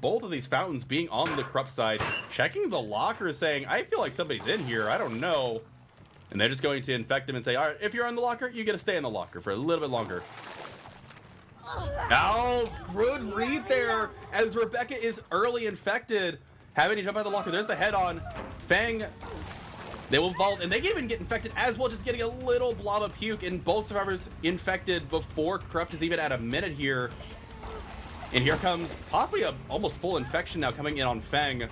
both of these fountains being on the Corrupt side, checking the locker, saying, I feel like somebody's in here, I don't know. And they're just going to infect him and say, all right, if you're on the locker, you get to stay in the locker for a little bit longer. Oh, good read there, as Rebecca is early infected, having to jump out of the locker. There's the head on. Fang, they will vault, and they can even get infected as well, just getting a little blob of puke, and both survivors infected before Corrupt is even at a minute here. And here comes possibly a almost full infection now coming in on Fang.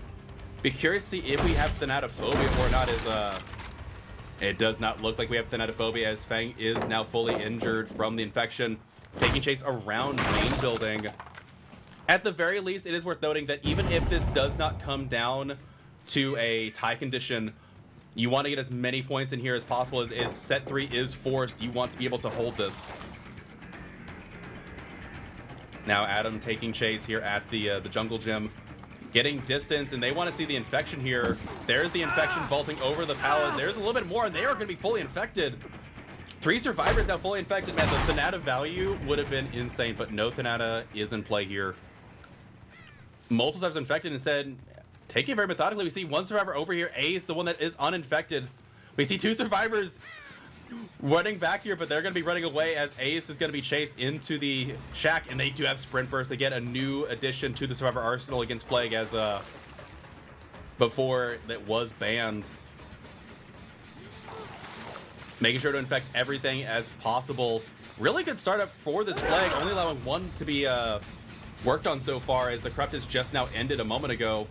Be curious to see if we have thanatophobia or not, as it does not look like we have thanatophobia, as Fang is now fully injured from the infection, taking chase around main building. At the very least, it is worth noting that even if this does not come down to a tie condition, you want to get as many points in here as possible. As set 3 is forced, you want to be able to hold this. Now Adam taking chase here at the jungle gym, getting distance, and they want to see the infection here. There's the infection vaulting over the pallet. There's a little bit more, and they are going to be fully infected. 3 survivors now fully infected. Man, the Thanata value would have been insane, but no Thanata is in play here. Multiple survivors infected, and said, take it very methodically. We see one survivor over here. Ace, the one that is uninfected. We see 2 survivors running back here, but they're going to be running away, as Ace is going to be chased into the shack, and they do have sprint burst. They get a new addition to the survivor arsenal against plague, as before that was banned. Making sure to infect everything as possible. Really good startup for this flag, only allowing one to be worked on so far, as the Corrupt has just now ended a moment ago.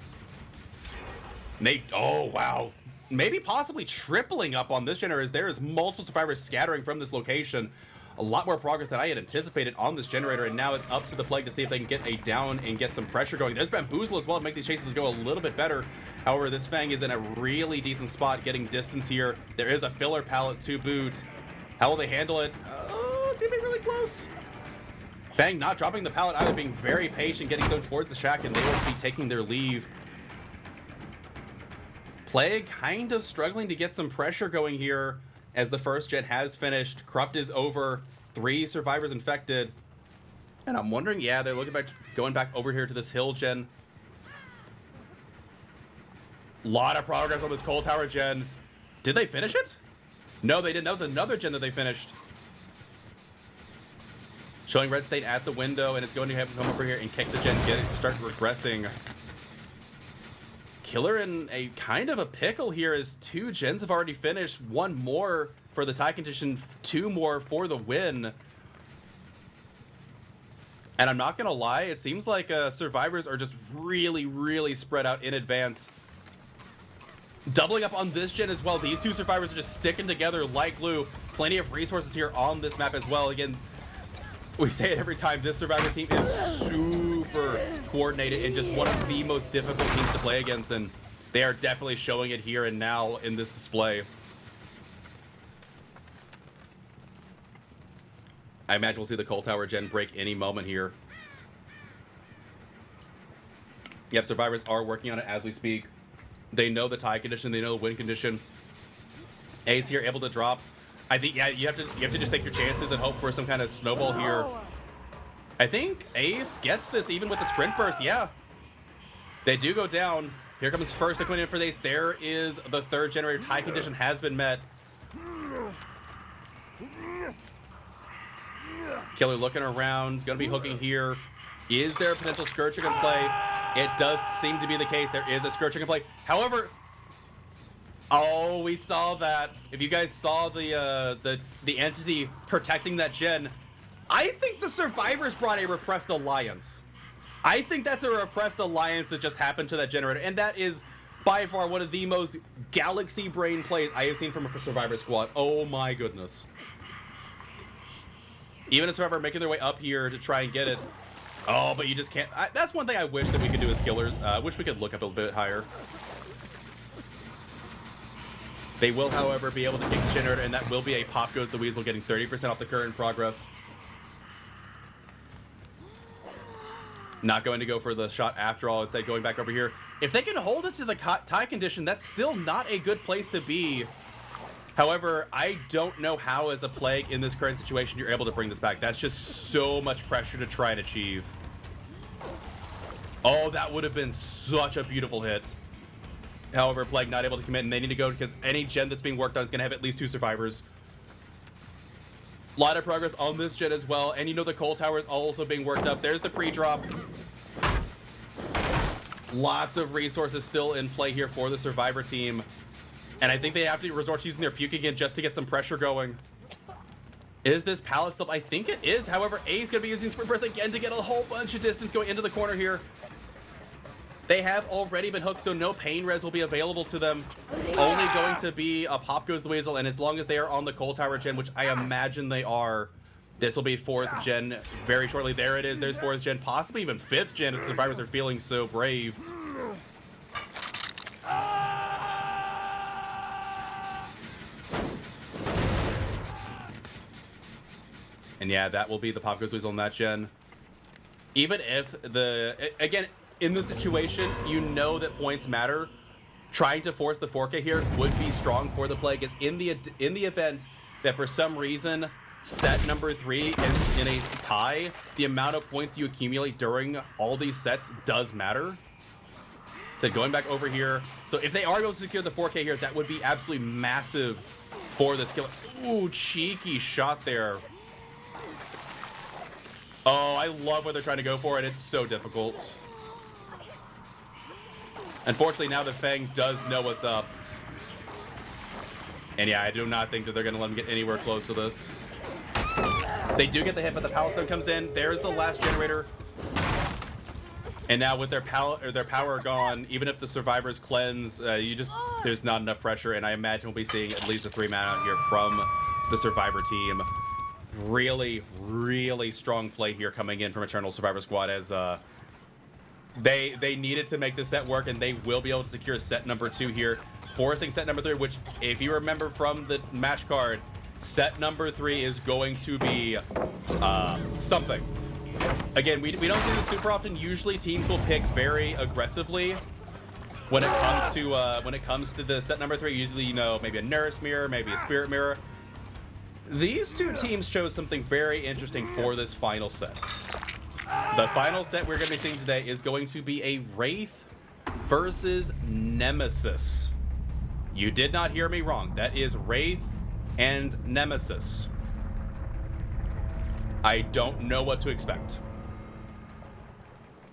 Nate, oh wow. Maybe possibly tripling up on this generator, as there is multiple survivors scattering from this location. A lot more progress than I had anticipated on this generator, and now it's up to the Plague to see if they can get a down and get some pressure going. There's Bamboozle as well to make these chases go a little bit better. However, this Fang is in a really decent spot getting distance here. There is a filler pallet to boot. How will they handle it? Oh, it's gonna be really close. Fang not dropping the pallet either, being very patient, getting zoned towards the shack, and they will be taking their leave. Plague kind of struggling to get some pressure going here, as the first gen has finished. Corrupt is over, 3 survivors infected. And I'm wondering, yeah, they're looking back, going back over here to this hill gen. Lot of progress on this coal tower gen. Did they finish it? No, they didn't. That was another gen that they finished. Showing Red State at the window, and it's going to have to come over here and kick the gen, start regressing. Killer in a kind of a pickle here, as 2 gens have already finished. 1 more for the tie condition, 2 more for the win. And I'm not gonna lie, it seems like survivors are just really spread out in advance. Doubling up on this gen as well. These 2 survivors are just sticking together like glue. Plenty of resources here on this map as well. Again, we say it every time, this survivor team is super coordinated and just one of the most difficult teams to play against, and they are definitely showing it here and now in this display. I imagine we'll see the coal tower gen break any moment here. Yep, survivors are working on it as we speak. They know the tie condition, they know the win condition. Ace here able to drop. I think, yeah, you have to just take your chances and hope for some kind of snowball here. I think Ace gets this even with the sprint burst. Yeah, they do go down. Here comes first to come in for Ace. There is the 3rd generator. Tie condition has been met. Killer looking around, gonna be hooking here. Is there a potential Scourge in play? It does seem to be the case. There is a Scourge in play. However, oh, we saw that. If you guys saw the entity protecting that gen, I think the survivors brought a repressed alliance. I think that's a repressed alliance that just happened to that generator, and that is by far one of the most galaxy brain plays I have seen from a survivor squad. Oh my goodness. Even a survivor making their way up here to try and get it. Oh, but you just can't. That's one thing I wish that we could do as killers. Wish we could look up a little bit higher. They will, however, be able to kick the generator, and that will be a Pop Goes the Weasel, getting 30% off the current progress. Not going to go for the shot after all, instead going back over here. If they can hold it to the tie condition, that's still not a good place to be. However, I don't know how, as a Plague in this current situation, you're able to bring this back. That's just so much pressure to try and achieve. Oh, that would have been such a beautiful hit. However, Plague not able to commit, and they need to go because any gen that's being worked on is going to have at least 2 survivors. A lot of progress on this gen as well, and you know the coal tower is also being worked up. There's the pre-drop. Lots of resources still in play here for the survivor team. And I think they have to resort to using their puke again just to get some pressure going. Is this pallet still? I think it is. However, A's going to be using Sprint Burst again to get a whole bunch of distance going into the corner here. They have already been hooked, so no pain res will be available to them. Only going to be a Pop Goes the Weasel, and as long as they are on the coal tower gen, which I imagine they are, this will be 4th gen very shortly. There it is. There's 4th gen, possibly even 5th gen if the survivors are feeling so brave. And yeah, that will be the Pop Goes Weasel on that gen. Even if again, in the situation, you know that points matter. Trying to force the 4K here would be strong for the Plague, as in the event that for some reason set number 3 ends in a tie, the amount of points you accumulate during all these sets does matter. So going back over here, so if they are able to secure the 4K here, that would be absolutely massive for this killer. Ooh, cheeky shot there. Oh, I love what they're trying to go for, and it's so difficult. Unfortunately, now the Fang does know what's up. And yeah, I do not think that they're going to let him get anywhere close to this. They do get the hit, but the Power Stone comes in. There's the last generator. And now with their power gone, even if the survivors cleanse, there's not enough pressure. And I imagine we'll be seeing at least a 3-man out here from the survivor team. Really, really strong play here coming in from Eternal Survivor Squad as they needed to make this set work, and they will be able to secure set number 2 here, forcing set number 3, which, if you remember from the match card, set number 3 is going to be something. Again, we don't do this super often. Usually teams will pick very aggressively when it comes to the set number 3. Usually, you know, maybe a Nurse Mirror, maybe a Spirit Mirror. These two teams chose something very interesting for this final set. The final set we're going to be seeing today is going to be a Wraith versus Nemesis. You did not hear me wrong. That is Wraith and Nemesis. I don't know what to expect.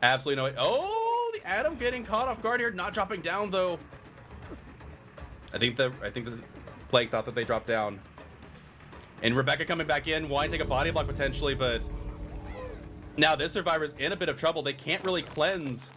Absolutely no. Oh, the Atom getting caught off guard here, not dropping down though. I think the Plague thought that they dropped down. And Rebecca coming back in, wanting to take a body block potentially, but now this survivor's in a bit of trouble. They can't really cleanse.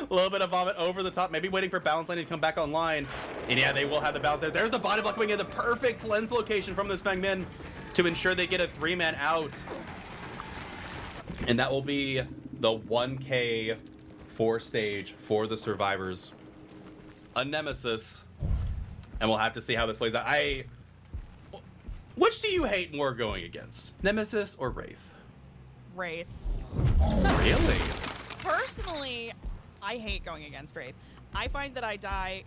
A little bit of vomit over the top, maybe waiting for balance lane to come back online. And yeah, they will have the balance there. There's the body block coming in, the perfect cleanse location from this Feng Min to ensure they get a 3-man out. And that will be the 1K 4 stage for the survivors. A Nemesis. And we'll have to see how this plays out. Which do you hate more going against? Nemesis or Wraith? Wraith. Really? Personally, I hate going against Wraith. I find that I die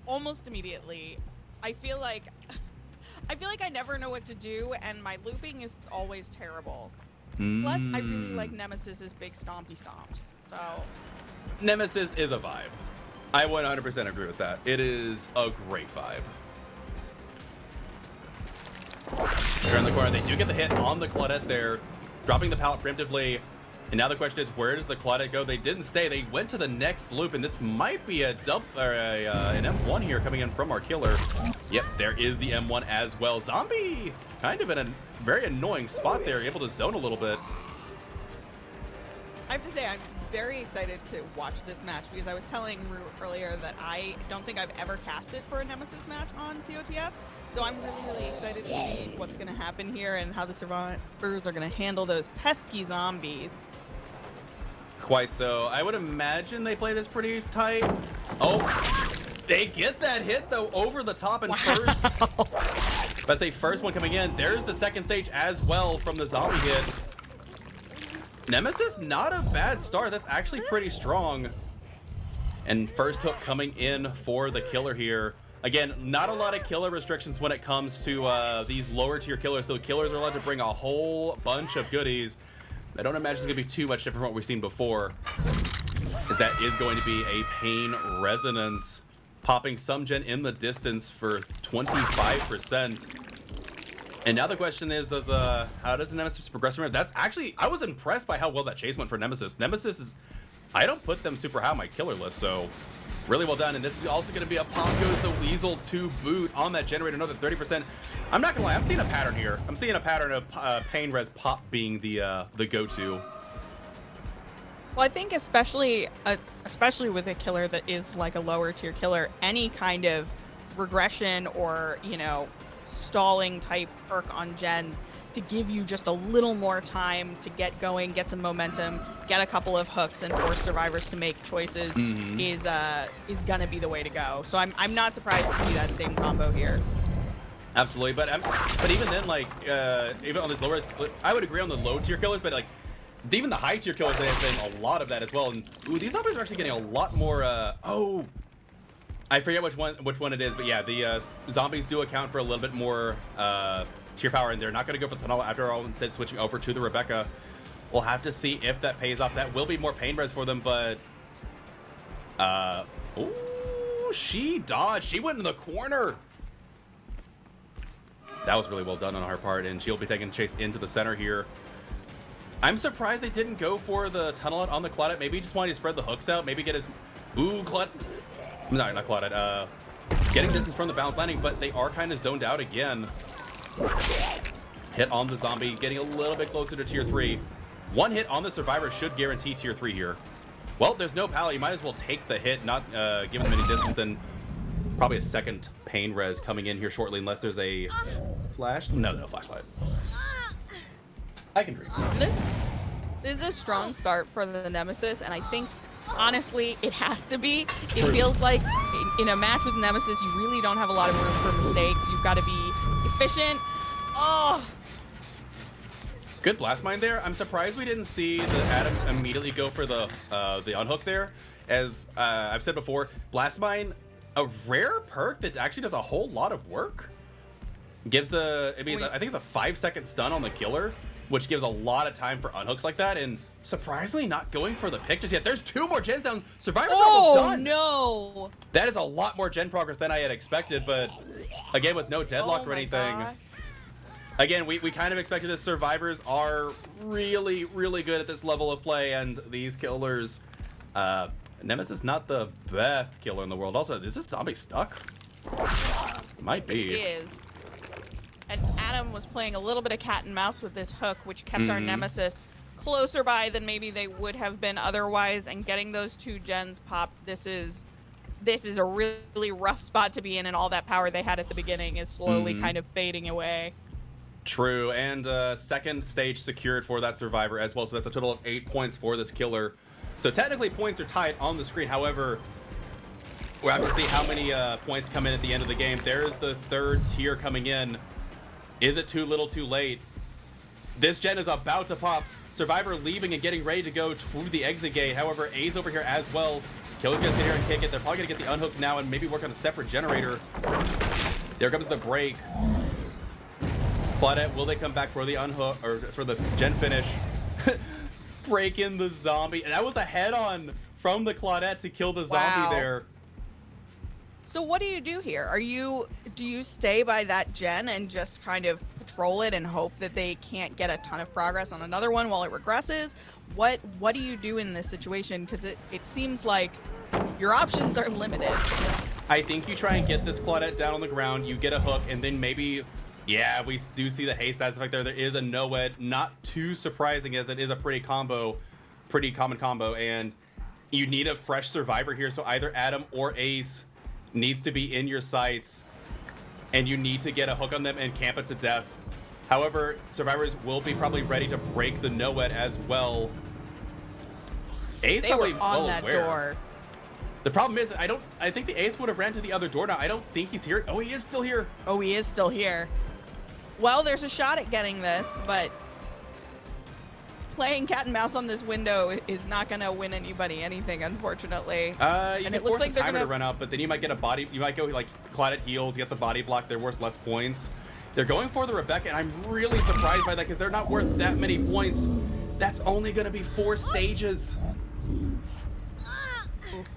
almost immediately. I feel like I never know what to do, and my looping is always terrible. Plus, I really like Nemesis's big stompy stomps. So Nemesis is a vibe. I 100% agree with that. It is a great vibe. Turn the corner. They do get the hit on the Claudette there, dropping the pallet preemptively. And now the question is, where does the Claudette go? They didn't stay. They went to the next loop, and this might be an M1 here coming in from our killer. Yep, there is the M1 as well. Zombie kind of in a very annoying spot there, able to zone a little bit. I have to say, I'm very excited to watch this match because I was telling Rue earlier that I don't think I've ever casted for a Nemesis match on COTF. So I'm really, really excited to see what's going to happen here and how the survivors are going to handle those pesky zombies. Quite so. I would imagine they played this pretty tight. Oh, they get that hit though over the top and first. If I say first one coming in, there's the second stage as well from the zombie hit. Nemesis, not a bad start. That's actually pretty strong. And first hook coming in for the killer here. Again, not a lot of killer restrictions when it comes to these lower tier killers. So killers are allowed to bring a whole bunch of goodies. I don't imagine it's going to be too much different from what we've seen before, as that is going to be a Pain Resonance, popping some gen in the distance for 25%. And now the question is, how does the Nemesis progress from here? That's actually, I was impressed by how well that chase went for Nemesis. Nemesis is, I don't put them super high on my killer list, so really well done. And this is also going to be a Pop Goes the Weasel to boot on that generator, another 30%. I'm not going to lie, I'm seeing a pattern here. I'm seeing a pattern of Pain Res Pop being the go-to. Well, I think especially with a killer that is like a lower tier killer, any kind of regression or, you know, stalling type perk on gens to give you just a little more time to get going, get some momentum, get a couple of hooks, and force survivors to make choices is gonna be the way to go. So I'm not surprised to see that same combo here. Absolutely, but even then, like even on these lower, I would agree on the low tier killers, but like even the high tier killers, they have been a lot of that as well. And ooh, these zombies are actually getting a lot more. Oh, I forget which one it is, but yeah, the zombies do account for a little bit more tier power, and they're not going to go for the tunnel after all, instead switching over to the Rebecca. We'll have to see if that pays off. That will be more pain res for them, but ooh, she dodged. She went in the corner. That was really well done on her part, and she'll be taking chase into the center here. I'm surprised they didn't go for the tunnel on the Claudette. Maybe he just wanted to spread the hooks out. Maybe get his... Ooh, Claudette. No, not Claudette. Getting distance from the bounce landing, but they are kind of zoned out again. Hit on the zombie, getting a little bit closer to tier 3. One hit on the survivor should guarantee tier 3 here. Well, there's no pal. You might as well take the hit, not give them any distance, and probably a second pain res coming in here shortly, unless there's a flash. No flashlight. I can dream. This is a strong start for the Nemesis, and I think, honestly, it has to be. It feels like in a match with Nemesis, you really don't have a lot of room for mistakes. You've got to be efficient. Oh! Good blast mine there. I'm surprised we didn't see the Adam immediately go for the unhook there. As I've said before, blast mine, a rare perk that actually does a whole lot of work. Gives I think it's a 5-second stun on the killer, which gives a lot of time for unhooks like that, and surprisingly not going for the pick just yet. There's 2 more gens down. Survivor's almost done. Oh, no. That is a lot more gen progress than I had expected, but again, with no deadlock or anything. Gosh. Again, we kind of expected this. Survivors are really, really good at this level of play, and these killers... Nemesis is not the best killer in the world. Also, is this zombie stuck? Might be. It is. And Adam was playing a little bit of cat and mouse with this hook, which kept our Nemesis closer by than maybe they would have been otherwise. And getting those 2 gens popped, this is a really rough spot to be in, and all that power they had at the beginning is slowly kind of fading away. True, and second stage secured for that survivor as well. So that's a total of 8 points for this killer. So technically points are tied on the screen. However, we'll have to see how many points come in at the end of the game. There's the 3rd tier coming in. Is it too little too late? This gen is about to pop. Survivor leaving and getting ready to go to the exit gate. However, A's over here as well. Killer's gonna sit here and kick it. They're probably gonna get the unhook now and maybe work on a separate generator. There comes the break. Claudette, will they come back for the unhook or for the gen finish? Break in the zombie. And that was a head-on from the Claudette to kill the zombie there. So what do you do here? Do you stay by that gen and just kind of patrol it and hope that they can't get a ton of progress on another one while it regresses? What do you do in this situation? Because it seems like your options are limited. I think you try and get this Claudette down on the ground, you get a hook, and then maybe, yeah, we do see the haste stats effect there. There is a no-ed, not too surprising as it is a pretty common combo, and you need a fresh survivor here, so either Adam or Ace needs to be in your sights, and you need to get a hook on them and camp it to death. However, survivors will be probably ready to break the no-ed as well. Ace They probably were on that aware. door. The problem is, I think the Ace would have ran to the other door now. I don't think he's here. Oh, he is still here. Oh, he is still here. Well, there's a shot at getting this, but playing cat and mouse on this window is not going to win anybody anything, unfortunately. And it looks like they're gonna run out, but then you might get a body. You might go like Claudette heals, get the body block. They're worth less points. They're going for the Rebecca, and I'm really surprised by that because they're not worth that many points. That's only going to be 4 stages.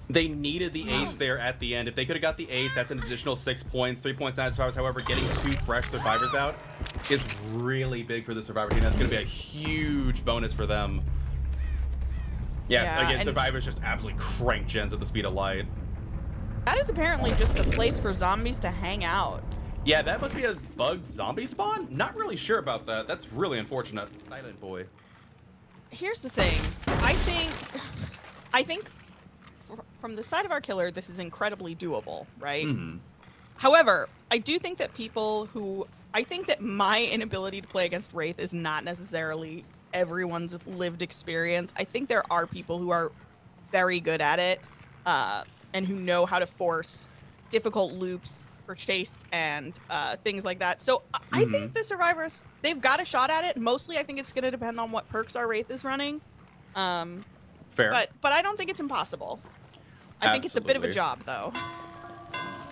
They needed the ace there at the end. If they could have got the ace, that's an additional 6 points, 3 points, 9 survivors. However, getting 2 fresh survivors out is really big for the survivor team. That's going to be a huge bonus for them. Yes, Yeah, again, and survivors just absolutely crank gens at the speed of light. that is apparently just the place for zombies to hang out. Yeah, that must be a bugged zombie spawn? Not really sure about that. That's really unfortunate. Silent boy. Here's the thing. I think from the side of our killer, this is incredibly doable, right? However, I do think that I think that my inability to play against Wraith is not necessarily everyone's lived experience. I think there are people who are very good at it and who know how to force difficult loops for chase and things like that. So I think the survivors, they've got a shot at it. Mostly, I think it's going to depend on what perks our Wraith is running. Fair. But I don't think it's impossible. I think it's a bit of a job, though.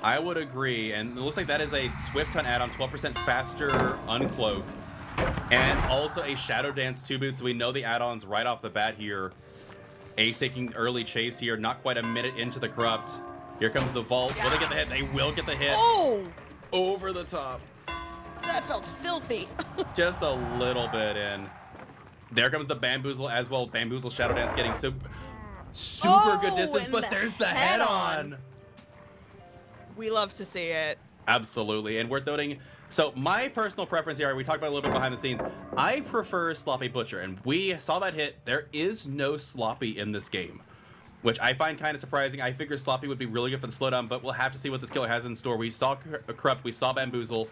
I would agree, and it looks like that is a Swift Hunt add-on, 12% faster uncloak, and also a Shadow Dance 2 boot, so we know the add-ons right off the bat here. Ace taking early chase here, not quite a minute into the Corrupt. Here comes the Vault. Will they get the hit? They will get the hit. Oh! Over the top. That felt filthy. Just a little bit in. There comes the Bamboozle as well. Bamboozle Shadow Dance getting super good distance, and but there's the head-on. We love to see it. Absolutely, and worth noting, so my personal preference here, we talked about a little bit behind the scenes, I prefer Sloppy Butcher, and we saw that hit. There is no Sloppy in this game, which I find kind of surprising. I figured Sloppy would be really good for the slowdown, but we'll have to see what this killer has in store. We saw Corrupt, we saw Bamboozle,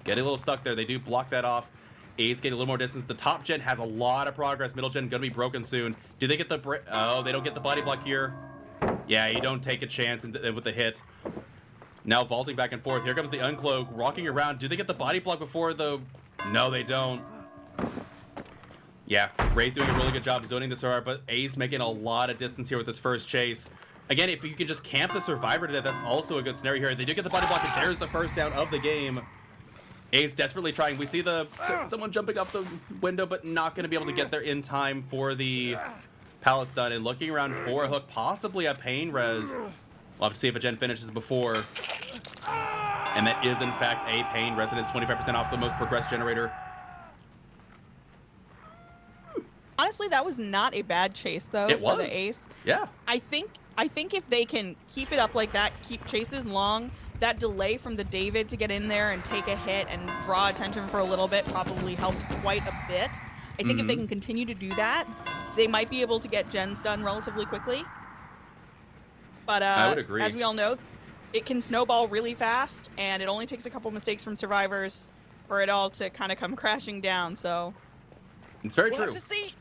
getting a little stuck there. They do block that off. Ace getting a little more distance. The top gen has a lot of progress. Middle gen gonna be broken soon. Do they get the oh, they don't get the body block here. Yeah, you don't take a chance with the hit. Now vaulting back and forth. Here comes the Uncloak, walking around. Do they get the body block before the... No, they don't. Yeah, Wraith doing a really good job zoning the Survivor, but Ace making a lot of distance here with this first chase. Again, if you can just camp the Survivor to death, that's also a good scenario here. They do get the body block, and there's the first down of the game. Ace desperately trying. We see someone jumping off the window, but not going to be able to get there in time for the pallet stun. And looking around for a hook, possibly a pain res. We'll have to see if a gen finishes before. And that is, in fact, a pain resonance, 25% off the most progressed generator. Honestly, that was not a bad chase, though, for the Ace. Yeah. I think if they can keep it up like that, keep chases long, that delay from the David to get in there and take a hit and draw attention for a little bit probably helped quite a bit. I think if they can continue to do that, they might be able to get gens done relatively quickly. But I would agree. As we all know, it can snowball really fast, and it only takes a couple mistakes from survivors for it all to kind of come crashing down. So it's very we'll true. Have to see.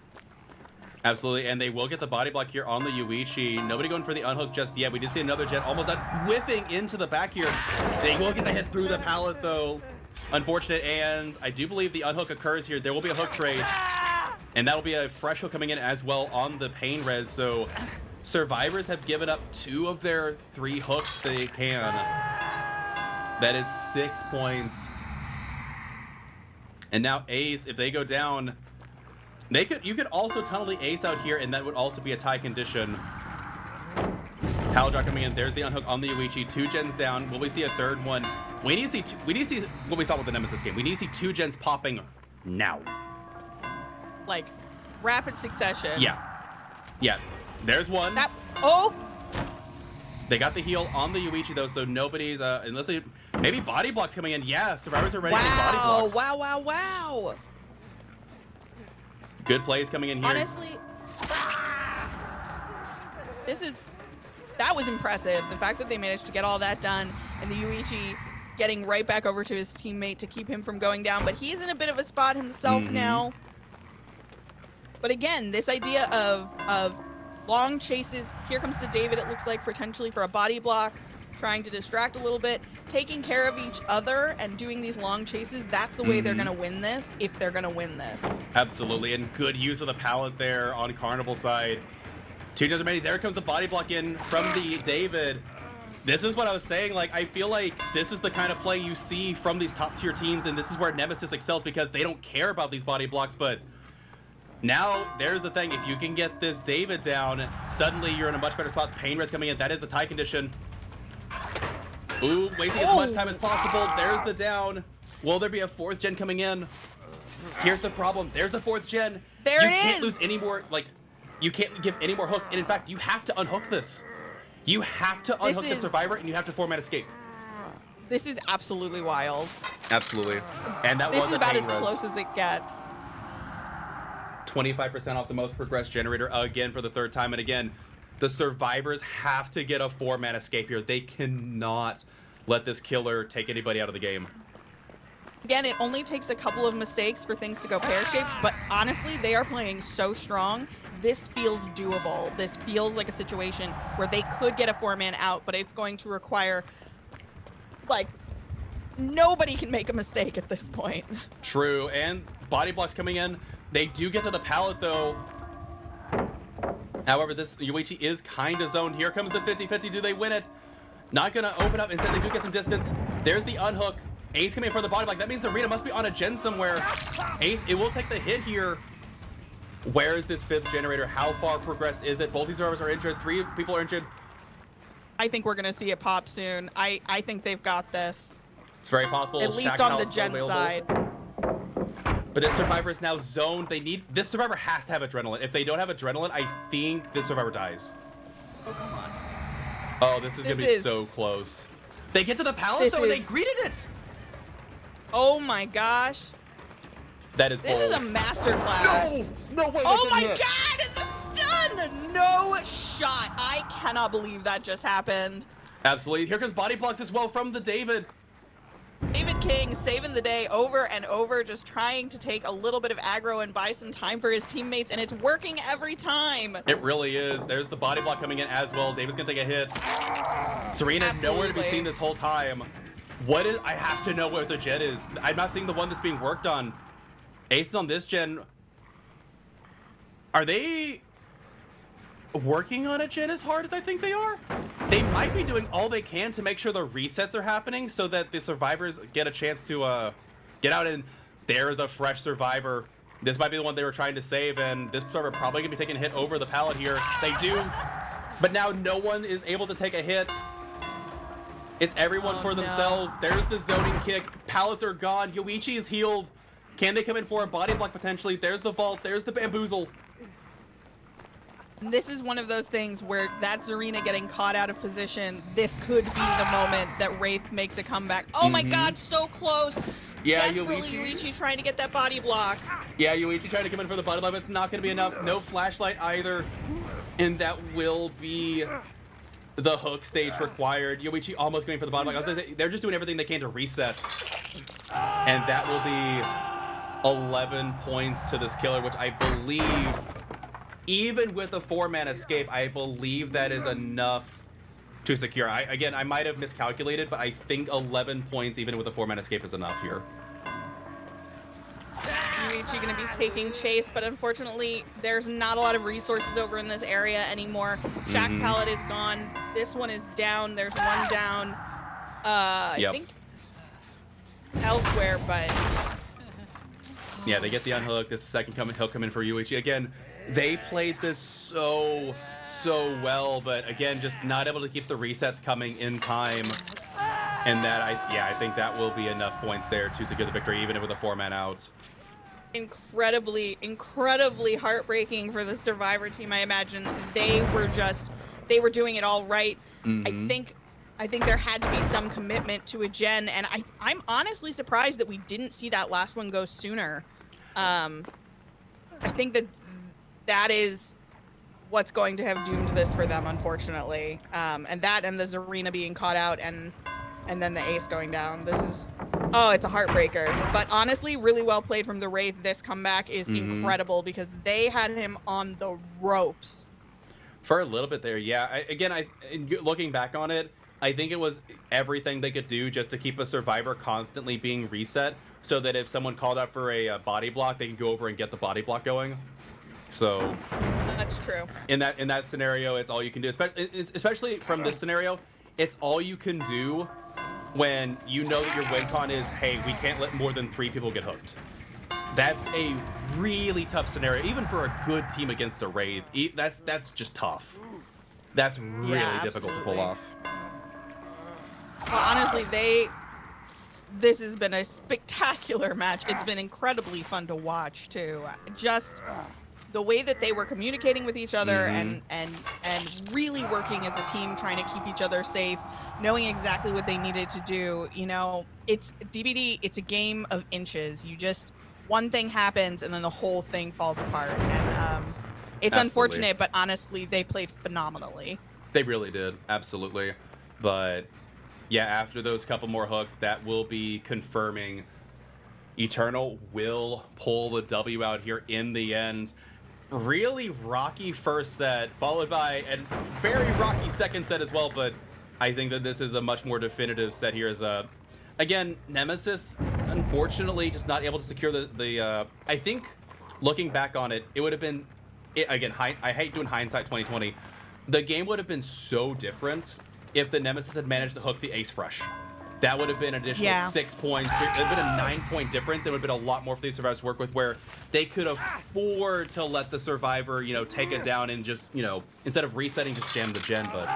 Absolutely, and they will get the body block here on the Yuichi. Nobody going for the unhook just yet. We did see another gen almost done, whiffing into the back here. They will get the hit through the pallet, though. Unfortunate, and I do believe the unhook occurs here. There will be a hook trade, and that'll be a fresh hook coming in as well on the pain res. So survivors have given up 2 of their 3 hooks they can. That is 6 points. And now Ace, if they go down, you could also tunnel the Ace out here, and that would also be a tie condition. Pallet drop coming in. There's the unhook on the Yuichi. 2 gens down. Will we see a third one? We need to see what we saw with the Nemesis game. We need to see 2 gens popping now. Like rapid succession. Yeah. Yeah. There's one. They got the heal on the Yuichi though, so nobody's unless maybe body blocks coming in. Yeah, survivors are ready to get body blocks. Wow. Good plays coming in here. Honestly, that was impressive. The fact that they managed to get all that done, and the Yuichi getting right back over to his teammate to keep him from going down, but he's in a bit of a spot himself now. But again, this idea of long chases. Here comes the David, it looks like, potentially for a body block, trying to distract a little bit, taking care of each other and doing these long chases. That's the way they're going to win this, if they're going to win this. Absolutely, and good use of the pallet there on Carnival side. 2 gens remaining. There comes the body block in from the David. This is what I was saying. Like, I feel like this is the kind of play you see from these top tier teams, and this is where Nemesis excels because they don't care about these body blocks. But now, there's the thing. If you can get this David down, suddenly you're in a much better spot. Pain res coming in. That is the tie condition. Ooh, wasting as much time as possible. There's the down. Will there be a 4th gen coming in? Here's the problem. There's the 4th gen. There it is. You can't lose any more, you can't give any more hooks. And in fact, you have to unhook this. You have to unhook the survivor, and you have to format escape. This is absolutely wild. Absolutely. And that this was is about as res. close as it gets. 25% off the most progressed generator again for the 3rd time. And again, the survivors have to get a 4-man escape here. They cannot let this killer take anybody out of the game. Again, it only takes a couple of mistakes for things to go pear-shaped, but honestly, they are playing so strong. This feels doable. This feels like a situation where they could get a 4-man out, but it's going to require, nobody can make a mistake at this point. True, and body blocks coming in. They do get to the pallet, though. However, this Yuichi is kind of zoned. Here comes the 50-50. Do they win it? Not going to open up. Instead, they do get some distance. There's the unhook. Ace coming for the body block. That means Arena must be on a gen somewhere. Ace, it will take the hit here. Where is this 5th generator? How far progressed is it? Both these survivors are injured. 3 people are injured. I think we're going to see it pop soon. I think they've got this. It's very possible. At least on the gen side. But this survivor is now zoned. This survivor has to have adrenaline. If they don't have adrenaline, I think this survivor dies. Oh, come on. Oh, this is gonna be so close. They get to the palace though, and they greeted it. Oh my gosh. That is bold. This is a masterclass. No way. Oh my god, the stun! No shot. I cannot believe that just happened. Absolutely. Here comes body blocks as well from the David. David King saving the day over and over, just trying to take a little bit of aggro and buy some time for his teammates, and it's working every time. It really is. There's the body block coming in as well. David's gonna take a hit. Serena nowhere to be seen this whole time. I have to know where the gen is. I'm not seeing the one that's being worked on. Aces on this gen. Are they working on a gen as hard as I think they are? They might be doing all they can to make sure the resets are happening so that the survivors get a chance to get out, and there is a fresh survivor. This might be the one they were trying to save, and this survivor probably gonna be taking a hit over the pallet here. They do, but now no one is able to take a hit. It's everyone for themselves. There's the zoning kick. Pallets are gone. Yoichi is healed. Can they come in for a body block potentially? There's the vault. There's the bamboozle. This is one of those things where that Zarina getting caught out of position, this could be the moment that Wraith makes a comeback. Oh my god, so close. Yeah, desperately Yoichi trying to get that body block. Yeah, Yoichi trying to come in for the body block, but it's not going to be enough. No flashlight either. And that will be the hook stage required. Yoichi almost going for the body block. They're just doing everything they can to reset. And that will be 11 points to this killer, which I believe, even with a 4-man escape, I believe that is enough to secure. Again, I might have miscalculated, but I think 11 points, even with a 4-man escape, is enough here. Yuichi going to be taking chase, but unfortunately, there's not a lot of resources over in this area anymore. Shack Pallet is gone. This one is down. There's one down, I think, elsewhere, but... Yeah, they get the unhook. This second he'll come in for Yuichi. Again, they played this so well, but again, just not able to keep the resets coming in time. And that, I think that will be enough points there to secure the victory, even with a 4-man out. Incredibly heartbreaking for the Survivor team. I imagine they were doing it all right. I think there had to be some commitment to a gen, and I'm honestly surprised that we didn't see that last one go sooner. I think that is what's going to have doomed this for them, unfortunately. And the Zarina being caught out, and then the ace going down. This is, it's a heartbreaker. But honestly, really well played from the Wraith. This comeback is incredible because they had him on the ropes. For a little bit there, yeah. Looking back on it, I think it was everything they could do just to keep a survivor constantly being reset, so that if someone called out for a body block, they can go over and get the body block going. So that's true. In that scenario, it's all you can do. Especially from this scenario, it's all you can do when you know that your win con is, hey, we can't let more than 3 people get hooked. That's a really tough scenario, even for a good team against a Wraith. That's just tough. That's really difficult to pull off. Well, honestly, this has been a spectacular match. It's been incredibly fun to watch too. Just the way that they were communicating with each other and really working as a team, trying to keep each other safe, knowing exactly what they needed to do. You know, it's DBD. It's a game of inches. One thing happens and then the whole thing falls apart. And it's unfortunate, but honestly, they played phenomenally. They really did, absolutely. But yeah, after those couple more hooks, that will be confirming Eternal will pull the W out here in the end. Really rocky first set, followed by a very rocky second set as well, but I think that this is a much more definitive set here. Again, Nemesis, unfortunately, just not able to secure the I think, looking back on it, it would have been, again, I hate doing hindsight 2020, the game would have been so different if the Nemesis had managed to hook the ace fresh. That would have been an additional 6 points. It would have been a 9-point difference. It would have been a lot more for these survivors to work with, where they could afford to let the survivor, take it down and just, instead of resetting, just jam the gen. But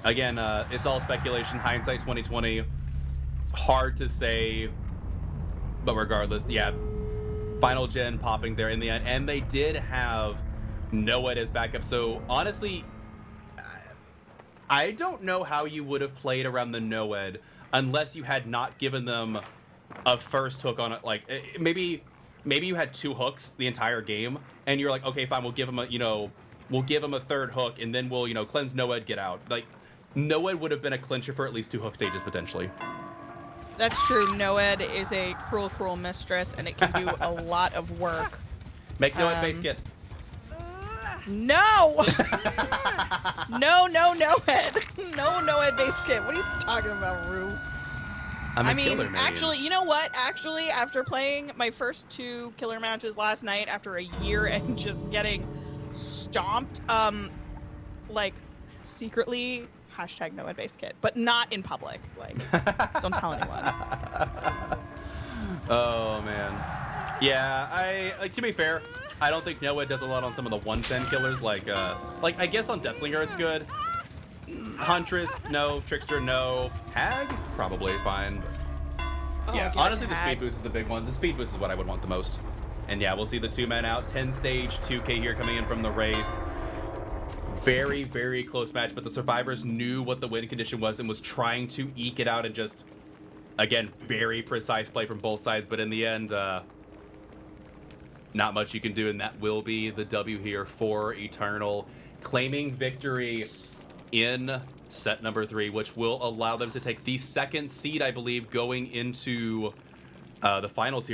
again, it's all speculation. Hindsight 2020. It's hard to say But regardless, yeah, final gen popping there in the end, and they did have Noed as backup. So honestly, I don't know how you would have played around the Noed unless you had not given them a first hook on it. Like maybe you had 2 hooks the entire game, and you're like, okay, fine, we'll give him a third hook, and then we'll cleanse Noed, get out. Like Noed would have been a clincher for at least 2 hook stages potentially. That's true. Noed is a cruel, cruel mistress, and it can do a lot of work. Make Noed base kit. No! No, Noed. No, Noed base kit. What are you talking about, Rue? I mean, actually, you know what? Actually, after playing my first 2 killer matches last night, after a year and just getting stomped, like, secretly, hashtag Noed base kit, but not in public. Like, don't tell anyone. Oh, man. Yeah, like, to be fair, I don't think Noed does a lot on some of the 110 killers, like I guess on Deathslinger it's good. Huntress, no. Trickster, no. Hag, probably fine. But yeah, honestly, the speed boost is the big one. The speed boost is what I would want the most. And yeah, we'll see the 2 men out. 10 stage, 2K here coming in from the Wraith. Very, very close match, but the Survivors knew what the win condition was and was trying to eke it out, and just, again, very precise play from both sides. But in the end, not much you can do, and that will be the W here for Eternal, claiming victory in set number 3, which will allow them to take the 2nd seed, I believe, going into the finals here.